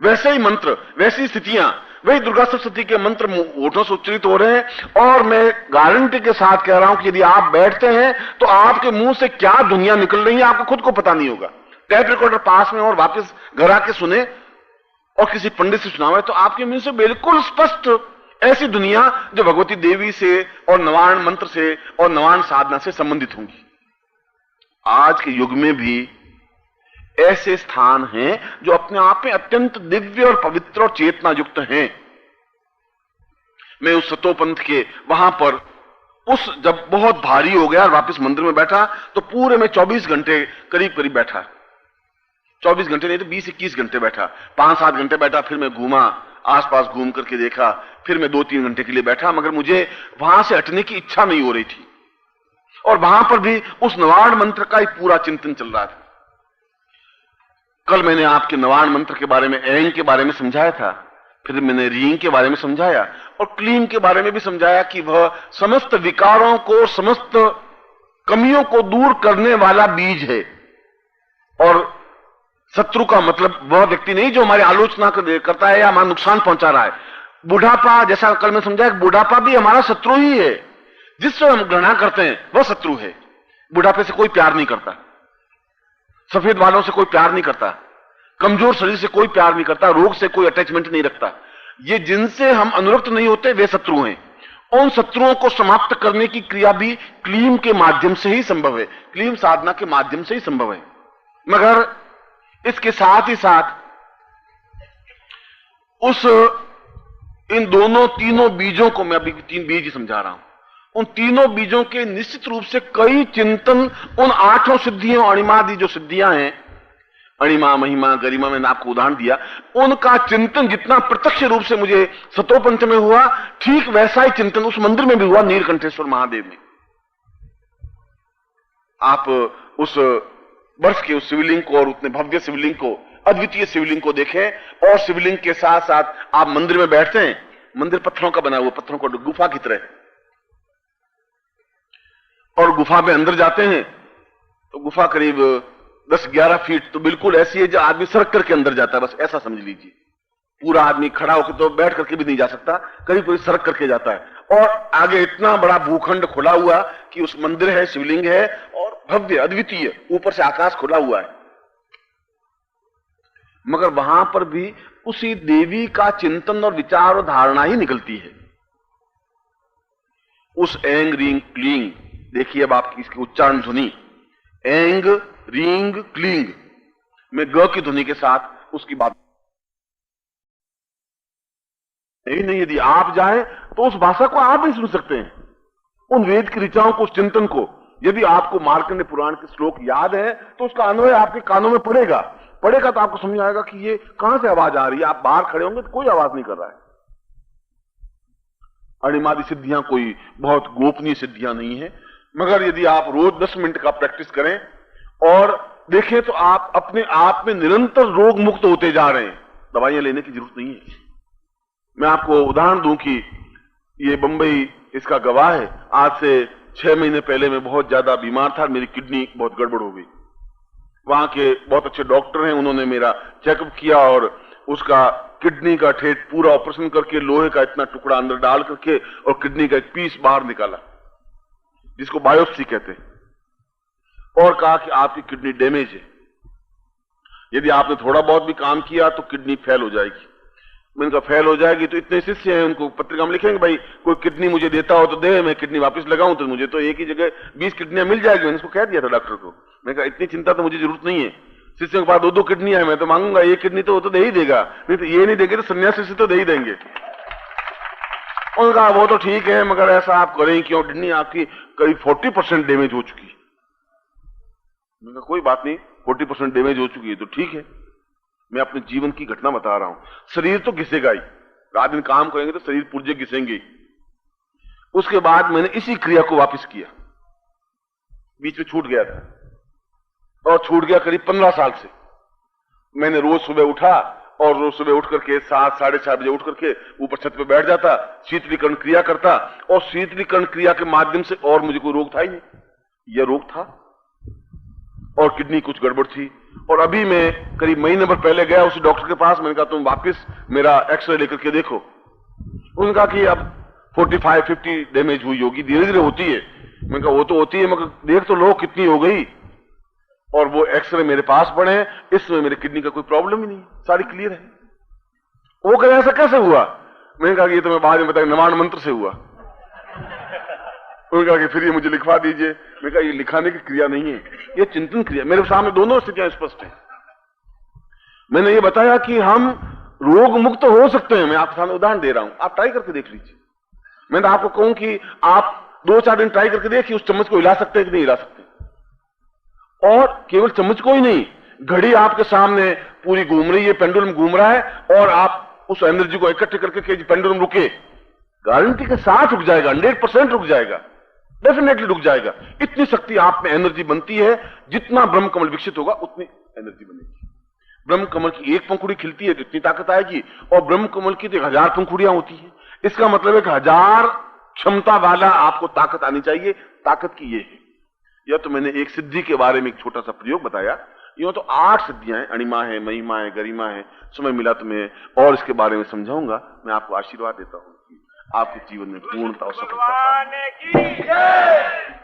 वैसे ही मंत्र, वैसी स्थितियां, वही दुर्गा सप्तशती के मंत्र होठों से उच्चरित हो रहे हैं। और मैं गारंटी के साथ कह रहा हूं कि यदि आप बैठते हैं तो आपके मुंह से क्या दुनिया निकल रही है आपको खुद को पता नहीं होगा। टैप रिकॉर्डर पास में और वापस घर आके सुने और किसी पंडित से सुनावे तो आपके मुंह से बिल्कुल स्पष्ट ऐसी दुनिया जो भगवती देवी से और नवारण मंत्र से और नवारण साधना से संबंधित होंगी। आज के युग में भी ऐसे स्थान हैं जो अपने आप में अत्यंत दिव्य और पवित्र और चेतना युक्त हैं। मैं उस सतोपंथ के वहां पर जब बहुत भारी हो गया और वापस मंदिर में बैठा तो पूरे में 24 घंटे करीब करीब बैठा। 24 घंटे नहीं तो 20-21 घंटे बैठा। 5-7 घंटे बैठा, फिर मैं घूमा, आसपास घूम करके देखा, फिर मैं 2-3 घंटे के लिए बैठा, मगर मुझे वहां से हटने की इच्छा नहीं हो रही थी। और वहां पर भी उस नवारण मंत्र का ही पूरा चिंतन चल रहा था। कल मैंने आपके नवारण मंत्र के बारे में, ऐं के बारे में समझाया था, फिर मैंने ह्रीं के बारे में समझाया और क्लीं के बारे में भी समझाया कि वह समस्त विकारों को, समस्त कमियों को दूर करने वाला बीज है। और शत्रु का मतलब वह व्यक्ति नहीं जो हमारी आलोचना करता है या हमारा नुकसान पहुंचा रहा है। बुढ़ापा, जैसा कल मैं समझाया, बुढ़ापा भी हमारा शत्रु ही है। जिससे हम घृणा करते हैं वह शत्रु है। बुढ़ापे से कोई प्यार नहीं करता, सफेद बालों से कोई प्यार नहीं करता, कमजोर शरीर से कोई प्यार नहीं करता, रोग से कोई अटैचमेंट नहीं रखता। ये जिनसे हम अनुरक्त नहीं होते वे शत्रु हैं। उन शत्रुओं को समाप्त करने की क्रिया भी क्लीम के माध्यम से ही संभव है, क्लीम साधना के माध्यम से ही संभव है। मगर इसके साथ ही साथ उस इन दोनों तीनों बीजों को मैं अभी 3 बीज ही समझा रहा हूं। उन तीनों बीजों के निश्चित रूप से कई चिंतन उन 8 सिद्धियों अणिमादि जो सिद्धियां हैं, अणिमा महिमा गरिमा, मैंने आपको उदाहरण दिया, उनका चिंतन जितना प्रत्यक्ष रूप से मुझे सतोपंथ में हुआ, ठीक वैसा ही चिंतन उस मंदिर में भी हुआ, नीलकंठेश्वर महादेव में। आप उस वर्ष के उस शिवलिंग को और उतने भव्य शिवलिंग को, अद्वितीय शिवलिंग को देखें और शिवलिंग के साथ साथ आप मंदिर में बैठते हैं। मंदिर पत्थरों का बना हुआ, पत्थरों को गुफा की तरह, और गुफा में अंदर जाते हैं तो गुफा करीब 10-11 फीट तो बिल्कुल ऐसी है जो आदमी सरक करके अंदर जाता है, बस ऐसा समझ लीजिए। पूरा आदमी खड़ा होकर तो बैठ करके भी नहीं जा सकता, करीब करीब सरक करके जाता है। और आगे इतना बड़ा भूखंड खुला हुआ कि उस मंदिर है, शिवलिंग है और भव्य अद्वितीय, ऊपर से आकाश खुला हुआ है। मगर वहां पर भी उसी देवी का चिंतन और विचार और धारणा ही निकलती है। उस एंग रिंग क्लींग, देखिए अब आपकी इसकी उच्चारण ध्वनि, एंग रिंग क्लींग में ग की ध्वनि के साथ उसकी बात नहीं, यदि आप जाएं तो उस भाषा को आप भी सुन सकते हैं, उन वेद की ऋचाओं को, उस चिंतन को। यदि आपको मार्कंडेय पुराण के श्लोक याद है तो उसका अन्वय आपके कानों में पड़ेगा तो आपको समझ आएगा कि ये कहां से आवाज आ रही है। आप बाहर खड़े होंगे तो कोई आवाज नहीं कर रहा है। अणिमादि सिद्धियां कोई बहुत गोपनीय सिद्धियां नहीं है, मगर यदि आप रोज 10 मिनट का प्रैक्टिस करें और देखें तो आप अपने आप में निरंतर रोग मुक्त होते जा रहे हैं, दवाइयां लेने की जरूरत नहीं है। मैं आपको उदाहरण दूं कि ये बंबई इसका गवाह है। आज से 6 महीने पहले मैं बहुत ज्यादा बीमार था, मेरी किडनी बहुत गड़बड़ हो गई। वहां के बहुत अच्छे डॉक्टर हैं, उन्होंने मेरा चेकअप किया और उसका किडनी का ठेठ पूरा ऑपरेशन करके लोहे का इतना टुकड़ा अंदर डाल करके और किडनी का एक पीस बाहर निकाला, जिसको बायोप्सी कहते हैं, और कहा कि आपकी किडनी डैमेज है, यदि आपने थोड़ा बहुत भी काम किया तो किडनी फेल हो जाएगी। मैंने कहा फेल हो जाएगी तो इतने शिष्य हैं, उनको पत्रिका में लिखेंगे भाई कोई किडनी मुझे देता हो तो दे, मैं किडनी वापस लगाऊं तो मुझे तो एक ही जगह 20 किडनियां मिल जाएगी। मैंने इसको कह दिया था डॉक्टर को, मैंने कहा इतनी चिंता तो मुझे जरूरत नहीं है, शिष्यों के पास 2-2 किडनियां है, मैं तो मांगूंगा एक किडनी तो वो तो दे ही देगा, नहीं तो ये नहीं देंगे तो सन्यासी से तो दे ही देंगे। उन्होंने कहा वो तो ठीक है, मगर ऐसा आप करें क्यों, किडनी आपकी करीब 40% डैमेज हो चुकी। मैंने कहा कोई बात नहीं, 40% डैमेज हो चुकी है तो ठीक है, मैं अपने जीवन की घटना बता रहा हूं। शरीर तो घिसेगा ही, रात दिन काम करेंगे तो शरीर पुर्जे घिसेंगे। उसके बाद मैंने इसी क्रिया को वापस किया, बीच में छूट गया था और छूट गया करीब 15 साल से। मैंने रोज सुबह उठा और रोज सुबह उठ करके 7, 7:30 बजे उठ करके ऊपर छत पे बैठ जाता, शीतलीकरण क्रिया करता, और शीतलीकरण क्रिया के माध्यम से, और मुझे कोई रोग था ही नहीं, यह रोग था और किडनी कुछ गड़बड़ थी। और अभी मैं करीब महीने भर पहले गया उस डॉक्टर के पास, मैंने कहा तुम वापस मेरा एक्सरे लेकर के देखो। उन्होंने कहा कि अब 45-50 डैमेज हुई होगी, धीरे धीरे होती है। मैंने कहा वो तो होती है, मगर देख तो लो कितनी हो गई। और वो एक्सरे मेरे पास पड़े हैं, इसमें मेरे किडनी का कोई प्रॉब्लम ही नहीं, सारी क्लियर है। वो कह ऐसा कैसे हुआ? मैंने कहा कि ये तो मैं बाद में बताया, नवाण मंत्र से हुआ। उन्होंने कहा कि फिर ये मुझे लिखवा दीजिए। मैंने कहा ये लिखाने की क्रिया नहीं है, ये चिंतन क्रिया। मेरे सामने दोनों स्थितियां स्पष्ट हैं। मैंने ये बताया कि हम रोग मुक्त हो सकते हैं। मैं आपके सामने उदाहरण दे रहा हूं, आप ट्राई करके देख लीजिए। मैं तो आपको कहूं कि आप 2-4 दिन ट्राई करके देखिए, उस चम्मच को हिला सकते हैं कि नहीं हिला सकते। और केवल चम्मच को ही नहीं, घड़ी आपके सामने पूरी घूम रही है, पेंडुलम घूम रहा है, और आप उस एनर्जी को इकट्ठे करके पेंडुलम रुके, गारंटी के साथ रुक जाएगा, 100% रुक जाएगा, डेफिनेटली रुक जाएगा। इतनी शक्ति आप में एनर्जी बनती है। जितना ब्रह्म कमल विकसित होगा उतनी एनर्जी बनेगी। ब्रह्म कमल की एक पंखुड़ी खिलती है तो इतनी ताकत आएगी, और ब्रह्म कमल की तो 1000 पंखुड़ियां होती है। इसका मतलब है कि 1000 क्षमता वाला आपको ताकत आनी चाहिए। ताकत की ये है। यह तो मैंने एक सिद्धि के बारे में एक छोटा सा प्रयोग बताया। यूं तो 8 सिद्धियां हैं, अणिमा है, महिमा है, गरिमा है। समय मिला तो मैं और इसके बारे में समझाऊंगा। मैं आपको आशीर्वाद देता हूं कि आपके जीवन में पूर्णता और सफलता की जय।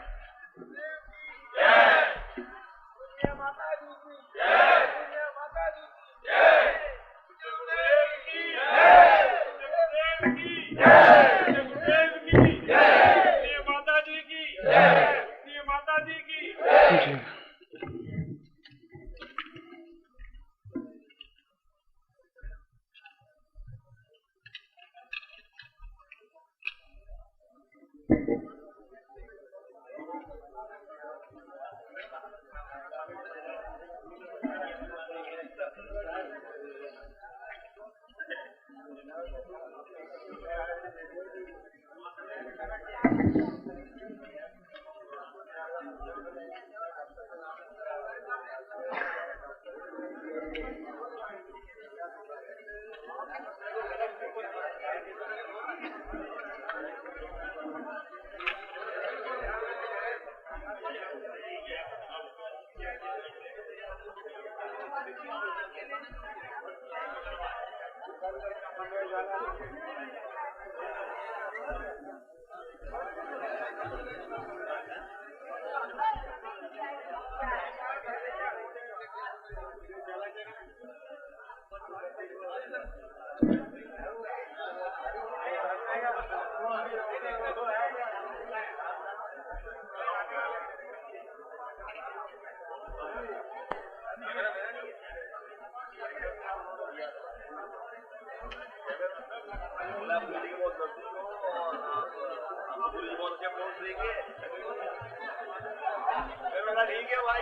ठीक है भाई।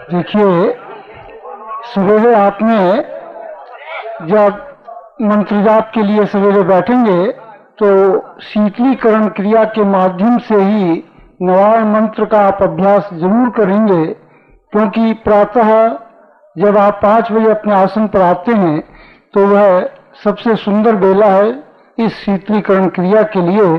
देखिए, सवेरे आपने जब मंत्र जाप के लिए सवेरे बैठेंगे तो शीतलीकरण क्रिया के माध्यम से ही नवायण मंत्र का आप अभ्यास जरूर करेंगे, क्योंकि प्रातः जब आप 5 बजे अपने आसन पर आते हैं तो वह सबसे सुंदर बेला है इस शीतलीकरण क्रिया के लिए।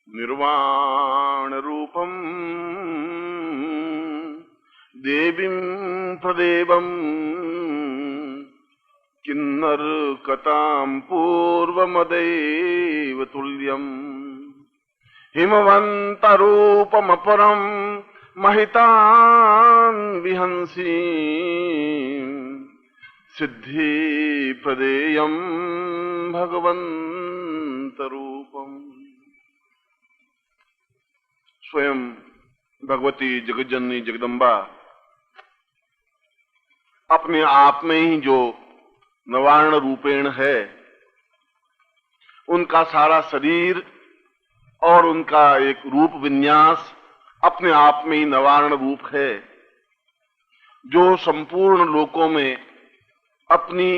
निर्वाण रूपम देवीं प्रदेवं किन्नर कतां पूर्वमदैव तुल्यम् हिमवंत रूपमपरं महितान् विहंसी सिद्धि प्रदेयं भगवंत रूपम्। स्वयं भगवती जगज्जननी जगदम्बा अपने आप में ही जो नवार्ण रूपेण है, उनका सारा शरीर और उनका एक रूप विन्यास अपने आप में ही नवार्ण रूप है, जो संपूर्ण लोकों में अपनी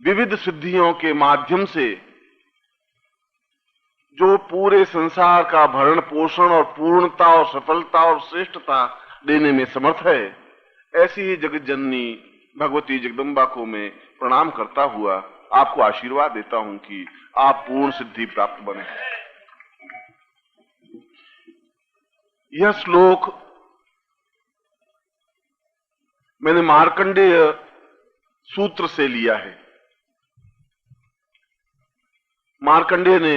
विविध सिद्धियों के माध्यम से जो पूरे संसार का भरण पोषण और पूर्णता और सफलता और श्रेष्ठता देने में समर्थ है, ऐसी ही जगत जननी भगवती जगदम्बा को मैं प्रणाम करता हुआ आपको आशीर्वाद देता हूं कि आप पूर्ण सिद्धि प्राप्त बने। यह श्लोक मैंने मार्कंडेय सूत्र से लिया है। मार्कंडेय ने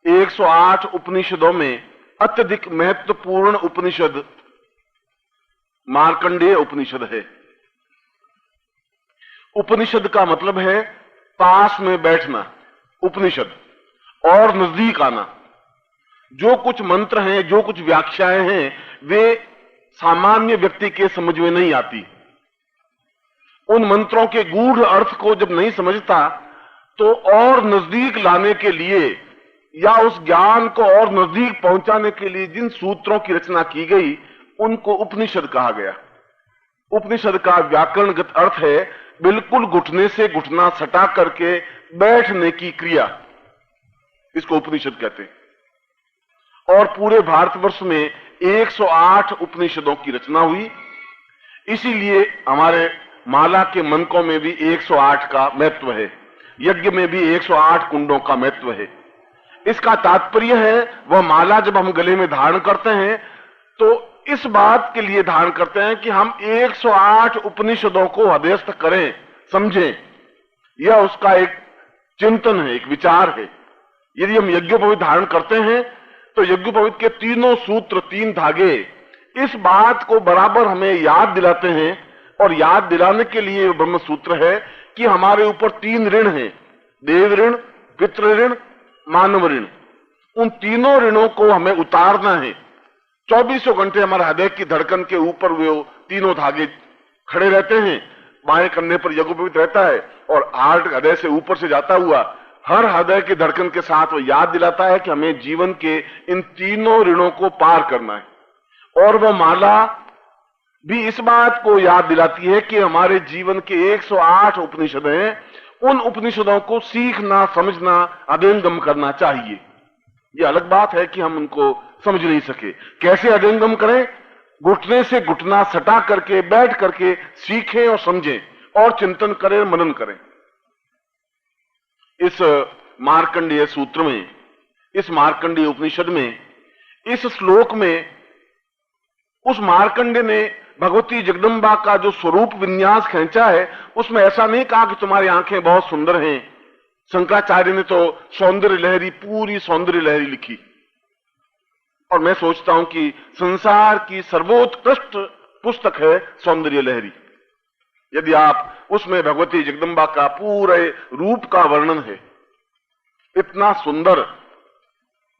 108 उपनिषदों में अत्यधिक महत्वपूर्ण उपनिषद मार्कंडेय उपनिषद है। उपनिषद का मतलब है पास में बैठना, उपनिषद, और नजदीक आना। जो कुछ मंत्र हैं, जो कुछ व्याख्याएं हैं, वे सामान्य व्यक्ति के समझ में नहीं आती। उन मंत्रों के गूढ़ अर्थ को जब नहीं समझता तो और नजदीक लाने के लिए या उस ज्ञान को और नजदीक पहुंचाने के लिए जिन सूत्रों की रचना की गई उनको उपनिषद कहा गया। उपनिषद का व्याकरणगत अर्थ है बिल्कुल घुटने से घुटना सटा करके बैठने की क्रिया, इसको उपनिषद कहते हैं। और पूरे भारतवर्ष में 108 उपनिषदों की रचना हुई, इसीलिए हमारे माला के मनकों में भी 108 का महत्व है, यज्ञ में भी 108 कुंडों का महत्व है। इसका तात्पर्य है वह माला जब हम गले में धारण करते हैं तो इस बात के लिए धारण करते हैं कि हम 108 उपनिषदों को हृदयस्थ करें, समझें। यह उसका एक चिंतन है, एक विचार है। यदि हम यज्ञोपवीत धारण करते हैं तो यज्ञोपवीत के तीनों सूत्र, 3 धागे इस बात को बराबर हमें याद दिलाते हैं, और याद दिलाने के लिए ब्रह्म सूत्र है कि हमारे ऊपर 3 ऋण हैं, देव ऋण, पितृ ऋण, मानव ऋण। उन तीनों ऋणों को हमें उतारना है। 24 घंटे हमारे हृदय की धड़कन के ऊपर वो तीनों धागे खड़े रहते हैं। बाएं कंधे पर यज्ञोपवीत रहता है और हार्ट हृदय से ऊपर से जाता हुआ हर हृदय की धड़कन के साथ वो याद दिलाता है कि हमें जीवन के इन तीनों ऋणों को पार करना है। और वह माला भी इस बात को याद दिलाती है कि हमारे जीवन के 108 उपनिषद हैं, उन उपनिषदों को सीखना, समझना, अध्ययन करना चाहिए। ये अलग बात है कि हम उनको समझ नहीं सके। कैसे अध्ययन करें? घुटने से घुटना सटा करके, बैठ करके सीखें और समझें और चिंतन करें, मनन करें। इस मार्कंडेय सूत्र में, इस मार्कंडेय उपनिषद में, इस श्लोक में उस मार्कंडेय ने भगवती जगदम्बा का जो स्वरूप विन्यास खींचा है, उसमें ऐसा नहीं कहा कि तुम्हारी आंखें बहुत सुंदर हैं। शंकराचार्य ने तो सौंदर्य लहरी, पूरी सौंदर्य लहरी लिखी। और मैं सोचता हूं कि संसार की सर्वोत्कृष्ट पुस्तक है सौंदर्य लहरी। यदि आप उसमें भगवती जगदम्बा का पूरे रूप का वर्णन है, इतना सुंदर,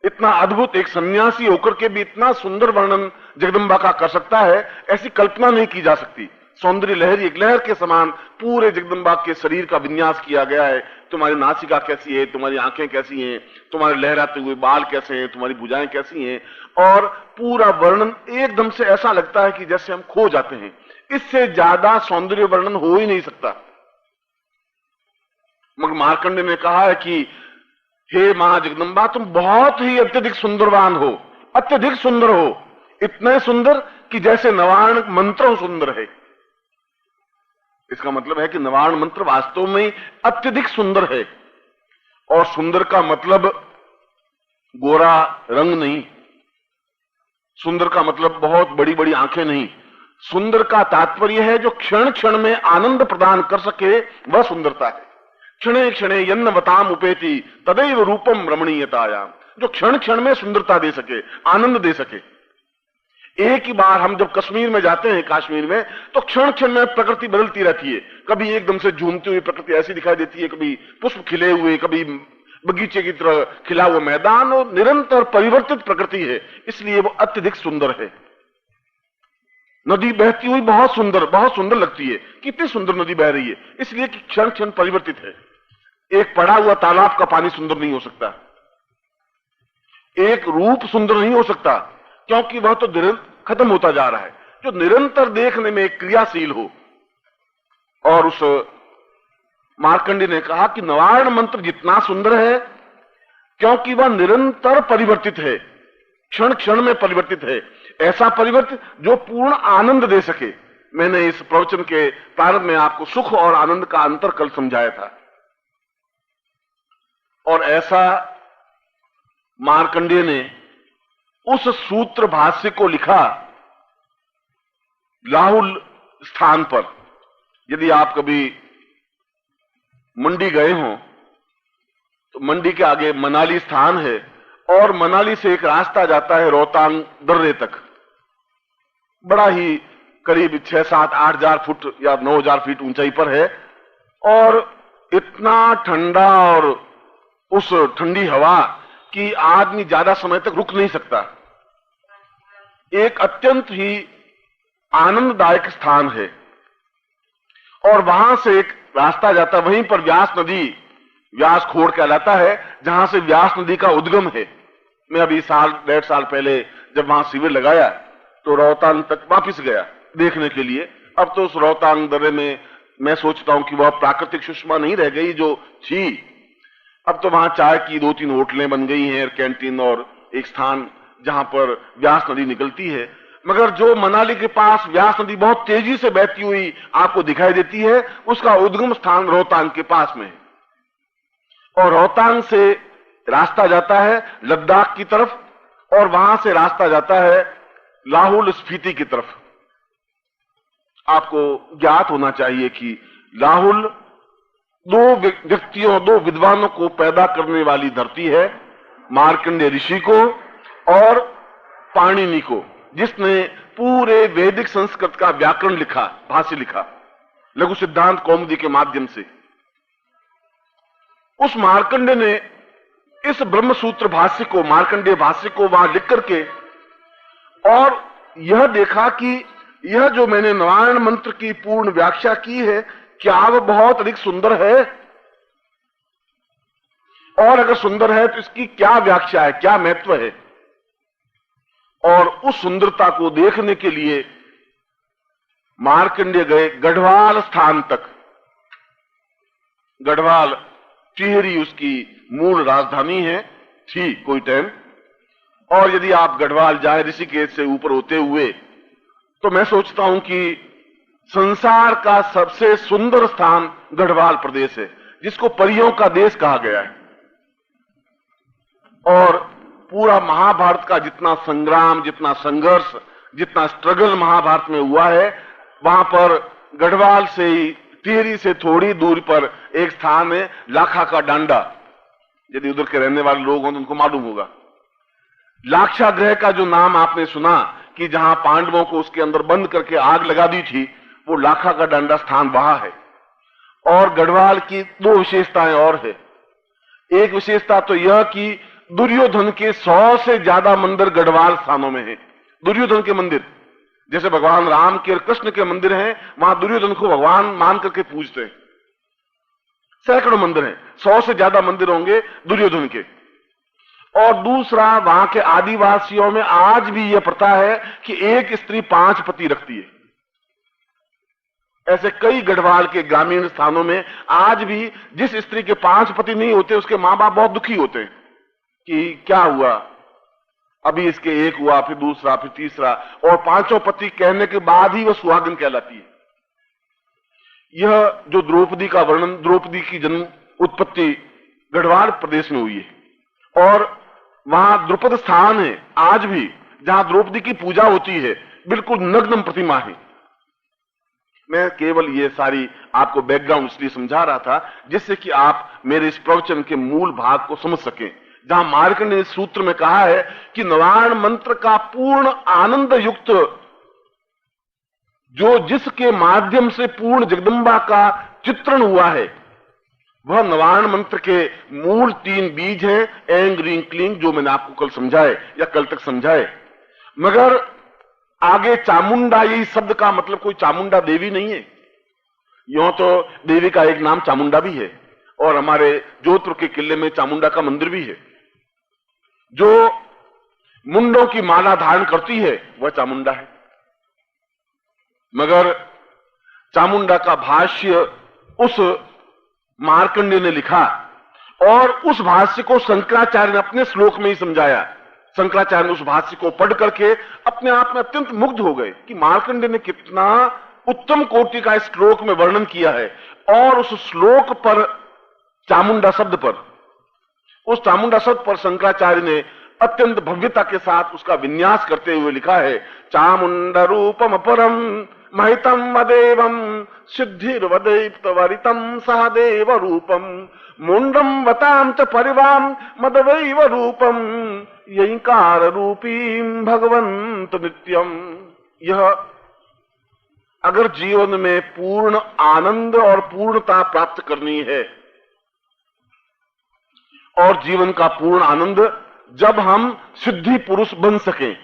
इतना अद्भुत, एक सन्यासी होकर के भी इतना सुंदर वर्णन जगदम्बा का कर सकता है, ऐसी कल्पना नहीं की जा सकती। सौंदर्य लहरी, एक लहर के समान पूरे जगदम्बा के शरीर का विन्यास किया गया है। तुम्हारी नासिका कैसी है, तुम्हारी आंखें कैसी हैं, तुम्हारे लहराते हुए बाल कैसे हैं, तुम्हारी भुजाएं कैसी हैं, और पूरा वर्णन एकदम से ऐसा लगता है कि जैसे हम खो जाते हैं। इससे ज्यादा सौंदर्य वर्णन हो ही नहीं सकता। मगर मार्कंडेय ने कहा है कि हे मां जगदम्बा, तुम बहुत ही अत्यधिक सुंदरवान हो, अत्यधिक सुंदर हो, इतने सुंदर कि जैसे नवार्ण मंत्र सुंदर है। इसका मतलब है कि नवार्ण मंत्र वास्तव में अत्यधिक सुंदर है। और सुंदर का मतलब गोरा रंग नहीं, सुंदर का मतलब बहुत बड़ी बड़ी आंखें नहीं। सुंदर का तात्पर्य है जो क्षण क्षण में आनंद प्रदान कर सके, वह सुंदरता है। क्षणे क्षणे यन्नवताम उपेति तदैव रूपम रमणीयतायाम, जो क्षण क्षण में सुंदरता दे सके, आनंद दे सके। एक ही बार हम जब कश्मीर में जाते हैं, काश्मीर में, तो क्षण क्षण में प्रकृति बदलती रहती है। कभी एकदम से झूमती हुई प्रकृति ऐसी दिखाई देती है, कभी पुष्प खिले हुए, कभी बगीचे की तरह खिला हुआ मैदान, और निरंतर परिवर्तित प्रकृति है, इसलिए वो अत्यधिक सुंदर है। नदी बहती हुई बहुत सुंदर लगती है। कितनी सुंदर नदी बह रही है, इसलिए कि क्षण क्षण परिवर्तित है। एक पड़ा हुआ तालाब का पानी सुंदर नहीं हो सकता, एक रूप सुंदर नहीं हो सकता, क्योंकि वह तो खत्म होता जा रहा है। जो निरंतर देखने में क्रियाशील हो। और उस मार्कंडेय ने कहा कि नवार्ण मंत्र जितना सुंदर है, क्योंकि वह निरंतर परिवर्तित है, क्षण क्षण में परिवर्तित है। ऐसा परिवर्तित जो पूर्ण आनंद दे सके। मैंने इस प्रवचन के प्रारंभ में आपको सुख और आनंद का अंतर कल समझाया था। और ऐसा मार्कंडेय ने उस सूत्र भाष्य को लिखा लाहुल स्थान पर। यदि आप कभी मंडी गए हो तो मंडी के आगे मनाली स्थान है, और मनाली से एक रास्ता जाता है रोहतांग दर्रे तक। बड़ा ही करीब 6-7-8 हजार फुट या 9 हजार फीट ऊंचाई पर है, और इतना ठंडा और उस ठंडी हवा कि आदमी ज्यादा समय तक रुक नहीं सकता। एक अत्यंत ही आनंददायक स्थान है। और वहां से एक रास्ता जाता है, वहीं पर व्यास नदी, व्यास खोड़ कहलाता है, जहां से व्यास नदी का उद्गम है। मैं अभी 1.5 साल पहले जब वहां शिविर लगाया तो रोहतांग तक वापिस गया देखने के लिए। अब तो उस रोहतांग दर्रे में मैं सोचता हूं कि वह प्राकृतिक सुषमा नहीं रह गई जो थी। अब तो वहां चाय की 2-3 होटलें बन गई हैं, कैंटीन, और एक स्थान जहां पर व्यास नदी निकलती है। मगर जो मनाली के पास व्यास नदी बहुत तेजी से बहती हुई आपको दिखाई देती है, उसका उद्गम स्थान रोहतांग के पास में है। और रोहतांग से रास्ता जाता है लद्दाख की तरफ, और वहां से रास्ता जाता है लाहुल स्फीति की तरफ। आपको ज्ञात होना चाहिए कि लाहुल 2 व्यक्तियों, 2 विद्वानों को पैदा करने वाली धरती है, मार्कंडेय ऋषि को और पाणिनि को, जिसने पूरे वैदिक संस्कृत का व्याकरण लिखा, भाष्य लिखा, लघु सिद्धांत कौमुदी के माध्यम से। उस मार्कंडेय ने इस ब्रह्मसूत्र भाष्य को, मार्कंडेय भाष्य को वहां लिख करके और यह देखा कि यह जो मैंने नारायण मंत्र की पूर्ण व्याख्या की है, क्या वह बहुत अधिक सुंदर है, और अगर सुंदर है तो इसकी क्या व्याख्या है, क्या महत्व है। और उस सुंदरता को देखने के लिए मार्कंडेय गए गढ़वाल स्थान तक। गढ़वाल टिहरी उसकी मूल राजधानी है, थी कोई टाइम। और यदि आप गढ़वाल जाए ऋषिकेश से ऊपर होते हुए, तो मैं सोचता हूं कि संसार का सबसे सुंदर स्थान गढ़वाल प्रदेश है, जिसको परियों का देश कहा गया है। और पूरा महाभारत का जितना संग्राम, जितना संघर्ष, जितना स्ट्रगल महाभारत में हुआ है, वहां पर गढ़वाल से ही, टिहरी से थोड़ी दूर पर एक स्थान है, लाखा का डांडा। यदि उधर के रहने वाले लोग हों तो उनको मालूम होगा। लाक्षागृह का जो नाम आपने सुना कि जहां पांडवों को उसके अंदर बंद करके आग लगा दी थी, वो लाखा का डांडा स्थान वहां है। और गढ़वाल की दो विशेषताएं और है। एक विशेषता तो यह कि दुर्योधन के 100 से ज्यादा मंदिर गढ़वाल स्थानों में हैं। दुर्योधन के मंदिर, जैसे भगवान राम के और कृष्ण के मंदिर हैं, वहां दुर्योधन को भगवान मान करके पूजते हैं। सैकड़ों मंदिर हैं, 100 से ज्यादा मंदिर होंगे दुर्योधन के। और दूसरा, वहां के आदिवासियों में आज भी यह प्रथा है कि एक स्त्री 5 पति रखती है। ऐसे कई गढ़वाल के ग्रामीण स्थानों में आज भी जिस स्त्री के 5 पति नहीं होते, उसके मां बाप बहुत दुखी होते हैं कि क्या हुआ, अभी इसके एक हुआ, फिर दूसरा, फिर तीसरा, और 5वां पति कहने के बाद ही वह सुहागिन कहलाती है। यह जो द्रौपदी का वर्णन, द्रौपदी की जन्म उत्पत्ति गढ़वाल प्रदेश में हुई है। और वहां द्रुपद स्थान है आज भी, जहां द्रौपदी की पूजा होती है, बिल्कुल नग्न प्रतिमा है। मैं केवल ये सारी आपको बैकग्राउंड इसलिए समझा रहा था जिससे कि आप मेरे इस प्रवचन के मूल भाग को समझ सकें, जहां मार्कंडेय ने सूत्र में कहा है कि नारायण मंत्र का पूर्ण आनंद युक्त, जो जिसके माध्यम से पूर्ण जगदम्बा का चित्रण हुआ है, वह नारायण मंत्र के मूल 3 बीज हैं, ऐंग रींग क्लींग, जो मैंने आपको कल समझाए या कल तक समझाए। मगर आगे चामुंडा, यही शब्द का मतलब कोई चामुंडा देवी नहीं है। यूं तो देवी का एक नाम चामुंडा भी है, और हमारे जोधपुर के किले में चामुंडा का मंदिर भी है। जो मुंडों की माला धारण करती है वह चामुंडा है। मगर चामुंडा का भाष्य उस मार्कंडेय ने लिखा, और उस भाष्य को शंकराचार्य ने अपने श्लोक में ही समझाया। शंकराचार्य ने उस भाष्य को पढ़ करके अपने आप में अत्यंत मुग्ध हो गए कि मार्कंडेय ने कितना उत्तम कोटि का इस श्लोक में वर्णन किया है। और उस श्लोक पर, चामुंडा शब्द पर, उस चामुंडा शब्द पर शंकराचार्य ने अत्यंत भव्यता के साथ उसका विन्यास करते हुए लिखा है, चामुंड रूपम अपरम महितम वदेवम सिद्धिर्वदैप्त वरितम सहदेव रूपम मुंडम वताम च परिवाम मदवैव रूपम यैकार रूपीम भगवंत नित्यम। यह अगर जीवन में पूर्ण आनंद और पूर्णता प्राप्त करनी है, और जीवन का पूर्ण आनंद जब हम सिद्धि पुरुष बन सकें,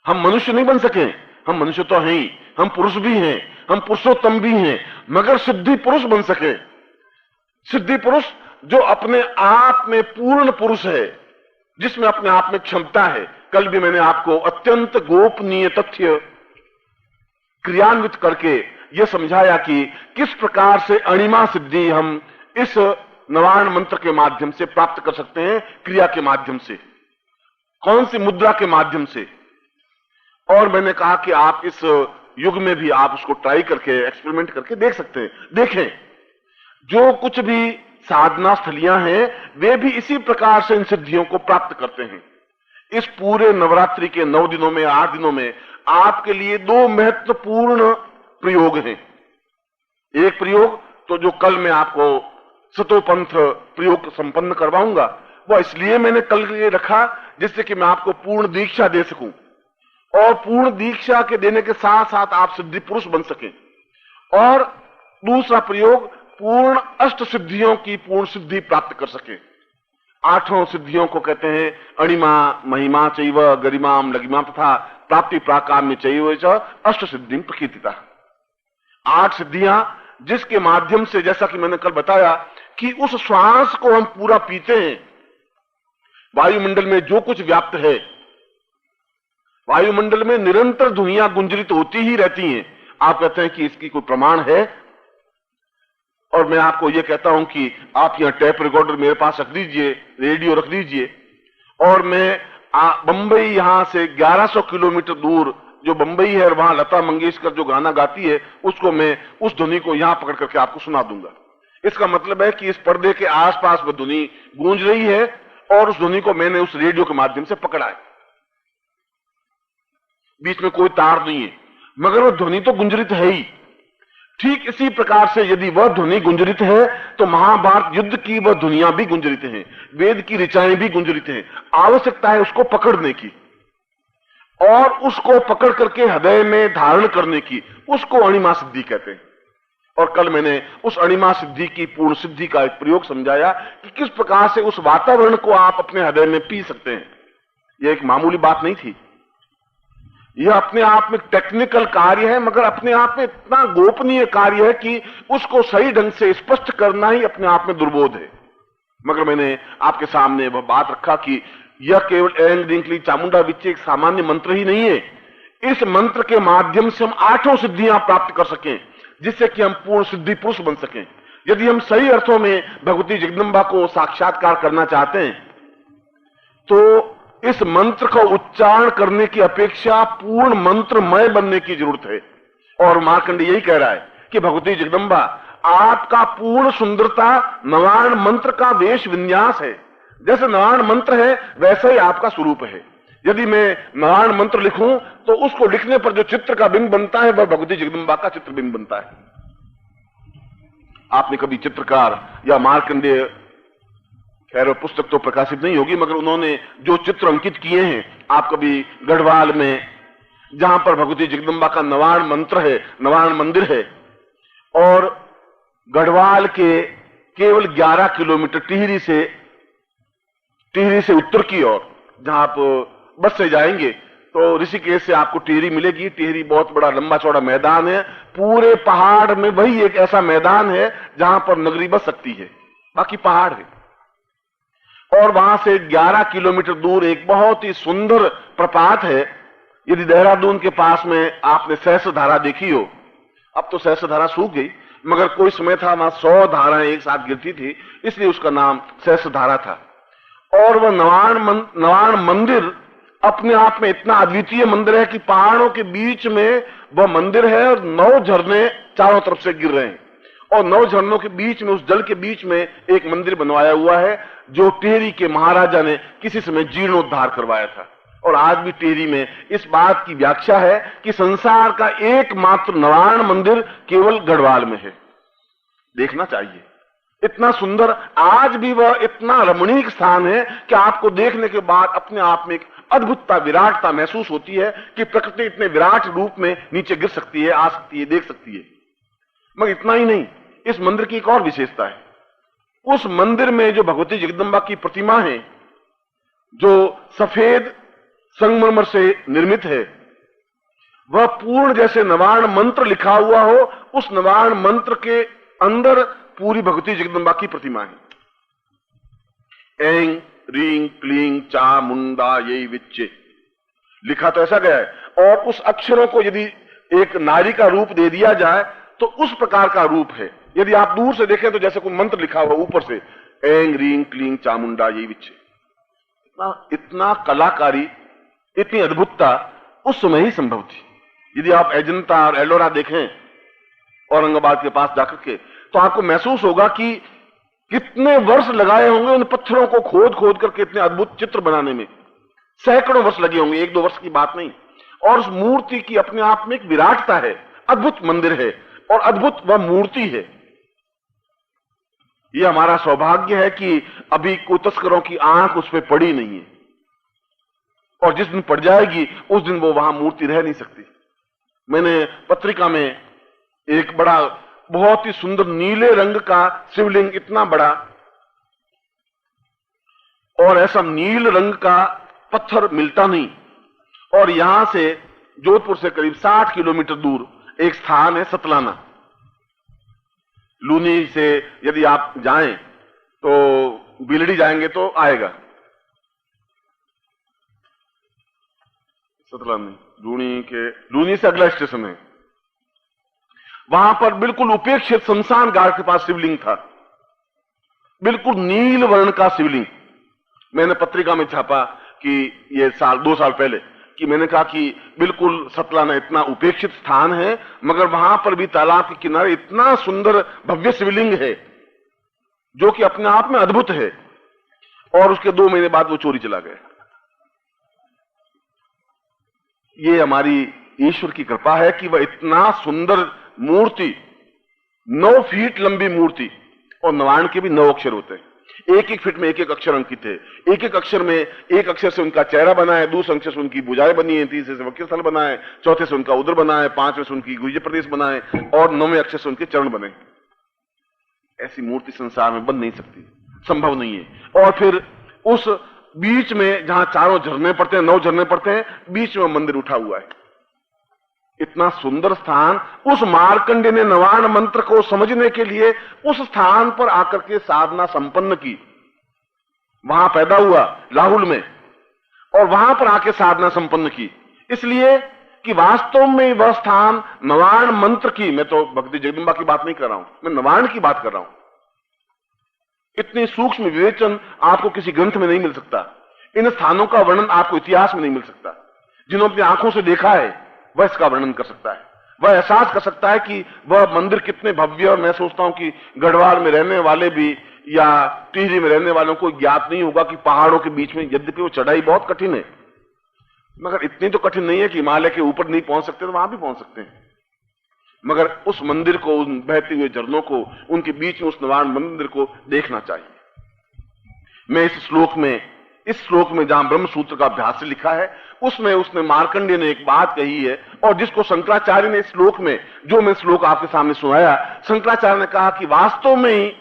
हम मनुष्य नहीं बन सके, हम मनुष्य तो हैं ही, हम पुरुष भी हैं, हम पुरुषोत्तम भी हैं, मगर सिद्धि पुरुष बन सके। सिद्धि पुरुष जो अपने आप में पूर्ण पुरुष है, जिसमें अपने आप में क्षमता है। कल भी मैंने आपको अत्यंत गोपनीय तथ्य क्रियान्वित करके यह समझाया कि किस प्रकार से अणिमा सिद्धि हम इस नारायण मंत्र के माध्यम से प्राप्त कर सकते हैं, क्रिया के माध्यम से, कौन सी मुद्रा के माध्यम से। और मैंने कहा कि आप इस युग में भी आप उसको ट्राई करके, एक्सपेरिमेंट करके देख सकते हैं। देखें, जो कुछ भी साधना स्थलियां हैं, वे भी इसी प्रकार से इन सिद्धियों को प्राप्त करते हैं। इस पूरे नवरात्रि के 9 दिनों में, 8 दिनों में आपके लिए 2 महत्वपूर्ण प्रयोग हैं। एक प्रयोग तो जो कल मैं आपको सतोपंथ प्रयोग संपन्न करवाऊंगा, वो इसलिए मैंने कल के लिए रखा जिससे कि मैं आपको पूर्ण दीक्षा दे सकूं, और पूर्ण दीक्षा के देने के साथ साथ आप सिद्धि पुरुष बन सकें। और दूसरा प्रयोग पूर्ण अष्ट सिद्धियों की पूर्ण सिद्धि प्राप्त कर सके। 8 सिद्धियों को कहते हैं अणिमा महिमा चैव गरिमाम लगिमाम तथा प्राप्ति प्राकाम्य चैव च अष्ट सिद्धिं प्रकीर्तिता। 8 सिद्धियां जिसके माध्यम से, जैसा कि मैंने कल बताया, कि उस श्वास को हम पूरा पीते हैं, वायुमंडल में जो कुछ व्याप्त है, वायुमंडल में निरंतर ध्वनियां गुंजरित होती ही रहती हैं। आप कहते हैं कि इसकी कोई प्रमाण है, और मैं आपको यह कहता हूं कि आप यहां टेप रिकॉर्डर मेरे पास रख दीजिए, रेडियो रख दीजिए, और मैं बंबई यहां से 1100 किलोमीटर दूर जो बंबई है और वहां लता मंगेशकर जो गाना गाती है, उसको मैं उस ध्वनि को यहां पकड़ करके आपको सुना दूंगा। इसका मतलब है कि इस पर्दे के आसपास वह ध्वनि गूंज रही है और उस ध्वनि को मैंने उस रेडियो के माध्यम से पकड़ा है। बीच में कोई तार नहीं है, मगर वह ध्वनि तो गुंजरित है ही। ठीक इसी प्रकार से यदि वह ध्वनि गुंजरित है तो महाभारत युद्ध की वह ध्वनियां भी गुंजरित हैं, वेद की ऋचाएं भी गुंजरित हैं। आवश्यकता है उसको पकड़ने की और उसको पकड़ करके हृदय में धारण करने की। उसको अणिमा सिद्धि कहते हैं। और कल मैंने उस अणिमा सिद्धि की पूर्ण सिद्धि का एक प्रयोग समझाया कि किस प्रकार से उस वातावरण को आप अपने हृदय में पी सकते हैं। यह एक मामूली बात नहीं थी, यह अपने आप में टेक्निकल कार्य है, मगर अपने आप में इतना गोपनीय कार्य है कि उसको सही ढंग से स्पष्ट करना ही अपने आप में दुर्बोध है। मगर मैंने आपके सामने वह बात रखा कि यह केवल एंग रिंकली चामुंडा विच्चे एक सामान्य मंत्र ही नहीं है। इस मंत्र के माध्यम से हम 8 सिद्धियां प्राप्त कर सकें, जिससे कि हम पूर्ण सिद्धि पुरुष बन सकें। यदि हम सही अर्थों में भगवती जगदम्बा को साक्षात्कार करना चाहते हैं तो इस मंत्र को उच्चारण करने की अपेक्षा पूर्ण मंत्रमय बनने की जरूरत है। और मार्कंडेय यही कह रहा है कि भगवती जगदम्बा आपका पूर्ण सुंदरता नवाण मंत्र का वेश विन्यास है। जैसे नवाण मंत्र है वैसे ही आपका स्वरूप है। यदि मैं नवाण मंत्र लिखूं तो उसको लिखने पर जो चित्र का बिंब बनता है वह भगवती जगदम्बा का चित्र बिंब बनता है। आपने कभी चित्रकार या मार्कंडेय, खैर वो पुस्तक तो प्रकाशित नहीं होगी, मगर उन्होंने जो चित्र अंकित किए हैं, आप कभी गढ़वाल में जहां पर भगवती जगदम्बा का नवाण मंत्र है, नवाण मंदिर है, और गढ़वाल के केवल 11 किलोमीटर टिहरी से उत्तर की ओर, जहां आप बस से जाएंगे तो ऋषिकेश से आपको टिहरी मिलेगी। टिहरी बहुत बड़ा लंबा चौड़ा मैदान है, पूरे पहाड़ में वही एक ऐसा मैदान है जहां पर नगरी बस सकती है, बाकी पहाड़ है। और वहां से 11 किलोमीटर दूर एक बहुत ही सुंदर प्रपात है। यदि देहरादून के पास में आपने सहस्त्रधारा देखी हो, अब तो सहस्त्रधारा सूख गई, मगर कोई समय था वहां 100 धाराएं एक साथ गिरती थी, इसलिए उसका नाम सहस्त्रधारा था। और वह नवाण मंदिर अपने आप में इतना अद्वितीय मंदिर है कि पहाड़ों के बीच में वह मंदिर है और 9 झरने चारों तरफ से गिर रहे हैं, और 9 झरनों के बीच में, उस जल के बीच में एक मंदिर बनवाया हुआ है जो टिहरी के महाराजा ने किसी समय जीर्णोद्धार करवाया था। और आज भी टिहरी में इस बात की व्याख्या है कि संसार का एकमात्र नवाण मंदिर केवल गढ़वाल में है। देखना चाहिए, इतना सुंदर, आज भी वह इतना रमणीक स्थान है कि आपको देखने के बाद अपने आप में एक अद्भुतता, विराटता महसूस होती है कि प्रकृति इतने विराट रूप में नीचे गिर सकती है, आ सकती है, देख सकती है। मगर इतना ही नहीं, इस मंदिर की एक और विशेषता है। उस मंदिर में जो भगवती जगदम्बा की प्रतिमा है, जो सफेद संगमरमर से निर्मित है, वह पूर्ण जैसे नवाण मंत्र लिखा हुआ हो, उस नवाण मंत्र के अंदर पूरी भगवती जगदम्बा की प्रतिमा है। एंग रींग क्लींग चामुंडा यही विच्चे लिखा तो ऐसा गया है। और उस अक्षरों को यदि एक नारी का रूप दे दिया जाए तो उस प्रकार का रूप है। यदि आप दूर से देखें तो जैसे कोई मंत्र लिखा हुआ ऊपर से, एंग रींग क्लींग चामुंडा यही विच्चे। इतना कलाकारी, इतनी अद्भुतता उस समय ही संभव थी। यदि आप अजंता और एलोरा देखें औरंगाबाद के पास जाकर के, तो आपको महसूस होगा कि कितने वर्ष लगाए होंगे उन पत्थरों को खोद खोद करके इतने अद्भुत चित्र बनाने में। सैकड़ों वर्ष लगे होंगे, 1-2 वर्ष की बात नहीं। और उस मूर्ति की अपने आप में एक विराटता है, अद्भुत मंदिर है और अद्भुत वह मूर्ति है। यह हमारा सौभाग्य है कि अभी कोई तस्करों की आंख उस पर पड़ी नहीं है, और जिस दिन पड़ जाएगी उस दिन वो वहां मूर्ति रह नहीं सकती। मैंने पत्रिका में एक बड़ा बहुत ही सुंदर नीले रंग का शिवलिंग, इतना बड़ा, और ऐसा नील रंग का पत्थर मिलता नहीं। और यहां से जोधपुर से करीब 60 किलोमीटर दूर एक स्थान है सतलाना। लूनी से यदि आप जाएं तो बिलड़ी जाएंगे तो आएगा सतलानी, लूनी से अगला स्टेशन है। वहां पर बिल्कुल उपेक्षित शमशान घाट के पास शिवलिंग था, बिल्कुल नील वर्ण का शिवलिंग। मैंने पत्रिका में छापा कि ये 2 साल पहले, कि मैंने कहा कि बिल्कुल सतलाना इतना उपेक्षित स्थान है, मगर वहां पर भी तालाब के किनारे इतना सुंदर भव्य शिवलिंग है जो कि अपने आप में अद्भुत है। और उसके 2 महीने बाद वो चोरी चला गया। ये हमारी ईश्वर की कृपा है कि वह इतना सुंदर मूर्ति, 9 फीट लंबी मूर्ति, और नवाण के भी 9 अक्षर होते हैं। 1-1 फीट में 1-1 अक्षर अंकित है। 1-1 अक्षर में, 1 अक्षर से उनका चेहरा बना है, दूसरे अक्षर से उनकी भुजाएं बनी है, तीसरे से वक्र स्थल बना है, चौथे से उनका उदर बना है, 5वें से उनकी गुह्य प्रदेश बना है, और 9वें अक्षर से उनके चरण बने। ऐसी मूर्ति संसार में बन नहीं सकती, संभव नहीं है। और फिर उस बीच में जहां चारों झरने पड़ते हैं, 9 झरने पड़ते हैं, बीच में मंदिर उठा हुआ है। इतना सुंदर स्थान, उस मार्कंडेय ने नवाण मंत्र को समझने के लिए उस स्थान पर आकर के साधना संपन्न की। वहां पैदा हुआ लाहुल में, और वहां पर आके साधना संपन्न की, इसलिए कि वास्तव में वह स्थान नवाण मंत्र की, मैं तो भक्ति जगदम्बा की बात नहीं कर रहा हूं, मैं नवाण की बात कर रहा हूं। इतनी सूक्ष्म विवेचन आपको किसी ग्रंथ में नहीं मिल सकता। इन स्थानों का वर्णन आपको इतिहास में नहीं मिल सकता। जिन्होंने अपनी आंखों से देखा है वह इसका वर्णन कर सकता है, वह एहसास कर सकता है कि वह मंदिर कितने भव्य। और मैं सोचता हूं कि गढ़वाल में रहने वाले भी या टिहरी में रहने वालों को ज्ञात नहीं होगा कि पहाड़ों के बीच में, यद्यपि वो चढ़ाई बहुत कठिन है, मगर इतनी तो कठिन नहीं है कि हिमालय के ऊपर नहीं पहुंच सकते, तो वहां भी पहुंच सकते हैं। मगर उस मंदिर को, उन बहते हुए झरनों को, उनके बीच में उस नवाण मंदिर को देखना चाहिए। मैं इस श्लोक में जहां ब्रह्म सूत्र का अभ्यास लिखा है, उसमें उसने मार्कंडेय ने एक बात कही है, और जिसको शंकराचार्य ने इस श्लोक में, जो मैं श्लोक आपके सामने सुनाया, शंकराचार्य ने कहा कि वास्तव में ही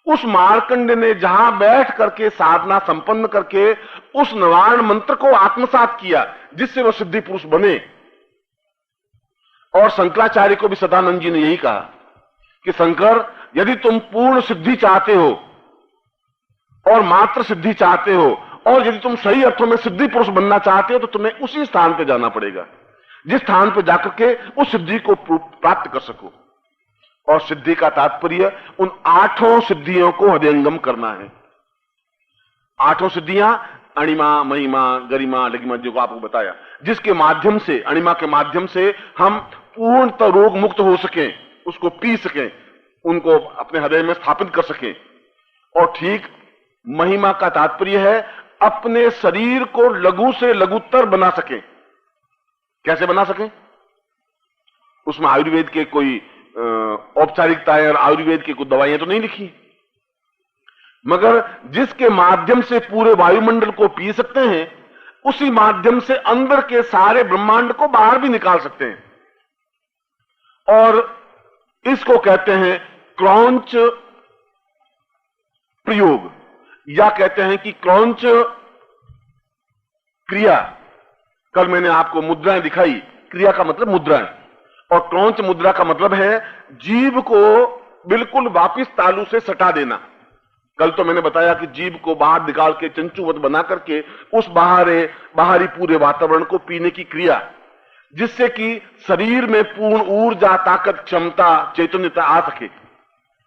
उस मार्कंडेय ने जहां बैठ करके साधना संपन्न करके उस नवाण मंत्र को आत्मसात किया, जिससे वह सिद्धि पुरुष बने। और शंकराचार्य को भी सदानंद जी ने यही कहा कि शंकर, यदि तुम पूर्ण सिद्धि चाहते हो और मात्र सिद्धि चाहते हो, और यदि तुम सही अर्थों में सिद्धि पुरुष बनना चाहते हो, तो तुम्हें उसी स्थान पे जाना पड़ेगा जिस स्थान पे जाकर के उस सिद्धि को प्राप्त कर सको। और सिद्धि का तात्पर्य उन 8 सिद्धियों को हृदयंगम करना है। 8 सिद्धियां, अणिमा, महिमा, गरिमा, लगिमा, जो आपको बताया, जिसके माध्यम से, अणिमा के माध्यम से हम पूर्णतः रोग मुक्त हो सकें, उसको पी सकें, उनको अपने हृदय में स्थापित कर सकें। और ठीक महिमा का तात्पर्य है अपने शरीर को लघु से लघुतर बना सकें। कैसे बना सकें? उसमें आयुर्वेद के कोई औपचारिकताएं और आयुर्वेद की कुछ दवाइयां तो नहीं लिखी, मगर जिसके माध्यम से पूरे वायुमंडल को पी सकते हैं, उसी माध्यम से अंदर के सारे ब्रह्मांड को बाहर भी निकाल सकते हैं। और इसको कहते हैं क्रौंच प्रयोग, या कहते हैं कि क्रौंच क्रिया। कल मैंने आपको मुद्राएं दिखाई, क्रिया का मतलब मुद्राएं, और क्रौंच मुद्रा का मतलब है जीभ को बिल्कुल वापिस तालू से सटा देना। कल तो मैंने बताया कि जीभ को बाहर निकाल के चंचुवत बना करके उस बाहरी पूरे वातावरण को पीने की क्रिया, जिससे कि शरीर में पूर्ण ऊर्जा, ताकत, क्षमता, चैतन्यता आ सके।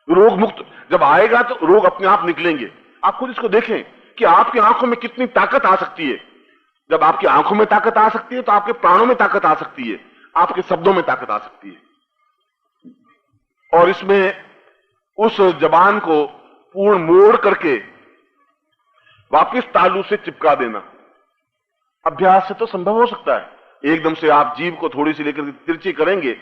रोग मुक्त जब आएगा तो रोग अपने आप निकलेंगे। आप खुद इसको देखें कि आपकी आंखों में कितनी ताकत आ सकती है। जब आपकी आंखों में ताकत आ सकती है तो आपके प्राणों में ताकत आ सकती है, आपके शब्दों में ताकत आ सकती है। और इसमें उस जबान को पूर्ण मोड़ करके वापिस तालू से चिपका देना अभ्यास से तो संभव हो सकता है। एकदम से आप जीभ को थोड़ी सी लेकर तिरछी करेंगे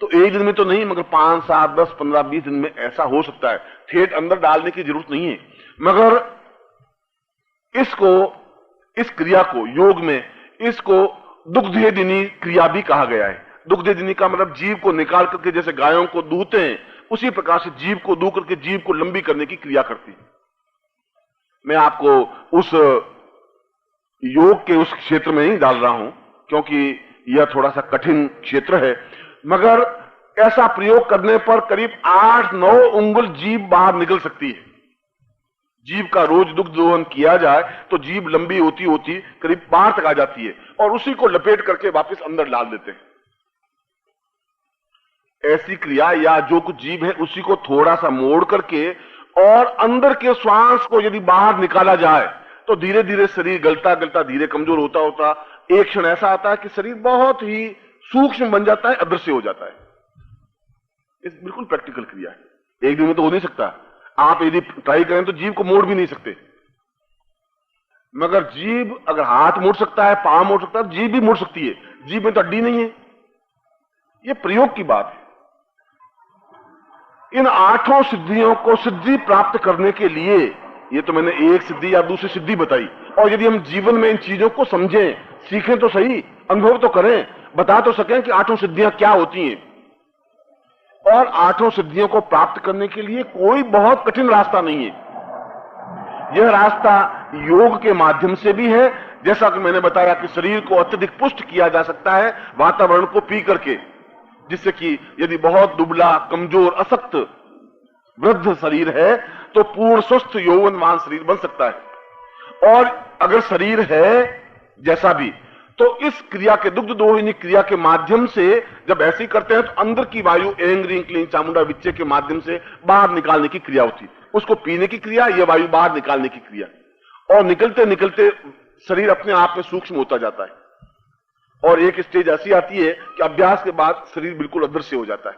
तो एक दिन में तो नहीं, मगर 5, 7, 10, 15, 20 दिन में ऐसा हो सकता है। ठेठ अंदर डालने की जरूरत नहीं है। मगर इस क्रिया को योग में इसको दुग्धेदिनी क्रिया भी कहा गया है। दुग्धदिनी का मतलब जीव को निकाल करके जैसे गायों को दूहते हैं, उसी प्रकार से जीव को दूह करके जीव को लंबी करने की क्रिया करती है। मैं आपको उस योग के उस क्षेत्र में ही डाल रहा हूं क्योंकि यह थोड़ा सा कठिन क्षेत्र है, मगर ऐसा प्रयोग करने पर करीब 8-9 उंगल जीभ बाहर निकल सकती है। जीभ का रोज दुग्ध दोहन किया जाए तो जीभ लंबी होती होती करीब बाहर तक आ जाती है और उसी को लपेट करके वापस अंदर डाल देते हैं। ऐसी क्रिया या जो कुछ जीभ है उसी को थोड़ा सा मोड़ करके और अंदर के श्वास को यदि बाहर निकाला जाए तो धीरे धीरे शरीर गलता गलता धीरे कमजोर होता होता एक क्षण ऐसा आता है कि शरीर बहुत ही सूक्ष्म बन जाता है, अदृश्य हो जाता है। इस बिल्कुल प्रैक्टिकल क्रिया है, एक दिन में तो हो नहीं सकता। आप यदि ट्राई करें तो जीभ को मोड़ भी नहीं सकते, मगर जीभ अगर हाथ मोड़ सकता है, पांव मोड़ सकता है, जीभ भी मोड़ सकती है। जीभ में तो हड्डी नहीं है। यह प्रयोग की बात है। इन 8 सिद्धियों को सिद्धि प्राप्त करने के लिए, ये तो मैंने एक सिद्धि या दूसरी सिद्धि बताई, और यदि हम जीवन में इन चीजों को समझें, सीखें तो सही, अनुभव तो करें, बता तो सकें कि 8 सिद्धियां क्या होती हैं। और 8 सिद्धियों को प्राप्त करने के लिए कोई बहुत कठिन रास्ता नहीं है। यह रास्ता योग के माध्यम से भी है, जैसा कि मैंने बताया कि शरीर को अत्यधिक पुष्ट किया जा सकता है वातावरण को पी करके, जिससे कि यदि बहुत दुबला, कमजोर, अशक्त, वृद्ध शरीर है तो पूर्ण स्वस्थ यौवनवान शरीर बन सकता है। और अगर शरीर है जैसा भी, तो इस क्रिया के दुग्ध दोहिनी क्रिया के माध्यम से जब ऐसे ही करते हैं तो अंदर की वायु एंग रिंग क्लीं चामुंडा विच्चे के माध्यम से बाहर निकालने की क्रिया होती है। उसको पीने की क्रिया, यह वायु बाहर निकालने की क्रिया, और निकलते निकलते शरीर अपने आप में सूक्ष्म होता जाता है और एक स्टेज ऐसी आती है कि अभ्यास के बाद शरीर बिल्कुल अदृश्य हो जाता है।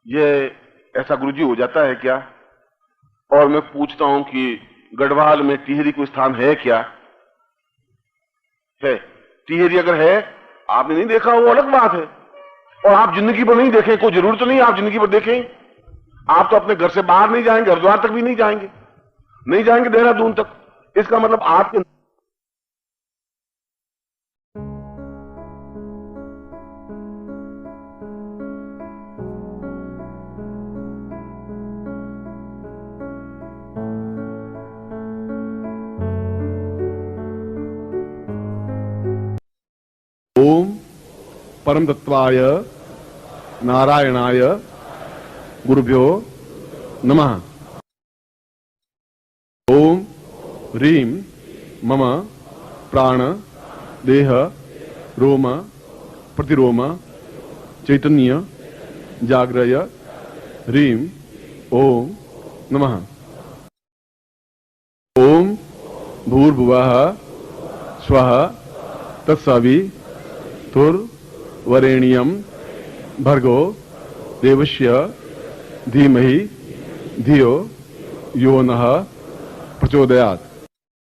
यह ऐसा गुरुजी हो जाता है क्या? और मैं पूछता हूं कि गढ़वाल में टिहरी कोई स्थान है क्या? है। टिहरी अगर है, आपने नहीं देखा वो अलग बात है, और आप जिंदगी भर नहीं देखें, कोई जरूरत तो नहीं आप जिंदगी भर देखें। आप तो अपने घर से बाहर नहीं जाएंगे, हरिद्वार तक भी नहीं जाएंगे, नहीं जाएंगे देहरादून तक। इसका मतलब आपके ओम परम तत्वाय नारायणाय गुरुभ्यो नमः। ओम ह्रीं मम प्राण देह रोम प्रतिरोम चैतन्य जाग्रय ह्रीं ओम नमः। ओम भूर्भुवः स्वः तत्सवितुर्वरेण्यं भर्गो देवस्य धीमहि धियो यो नः प्रचोदयात्।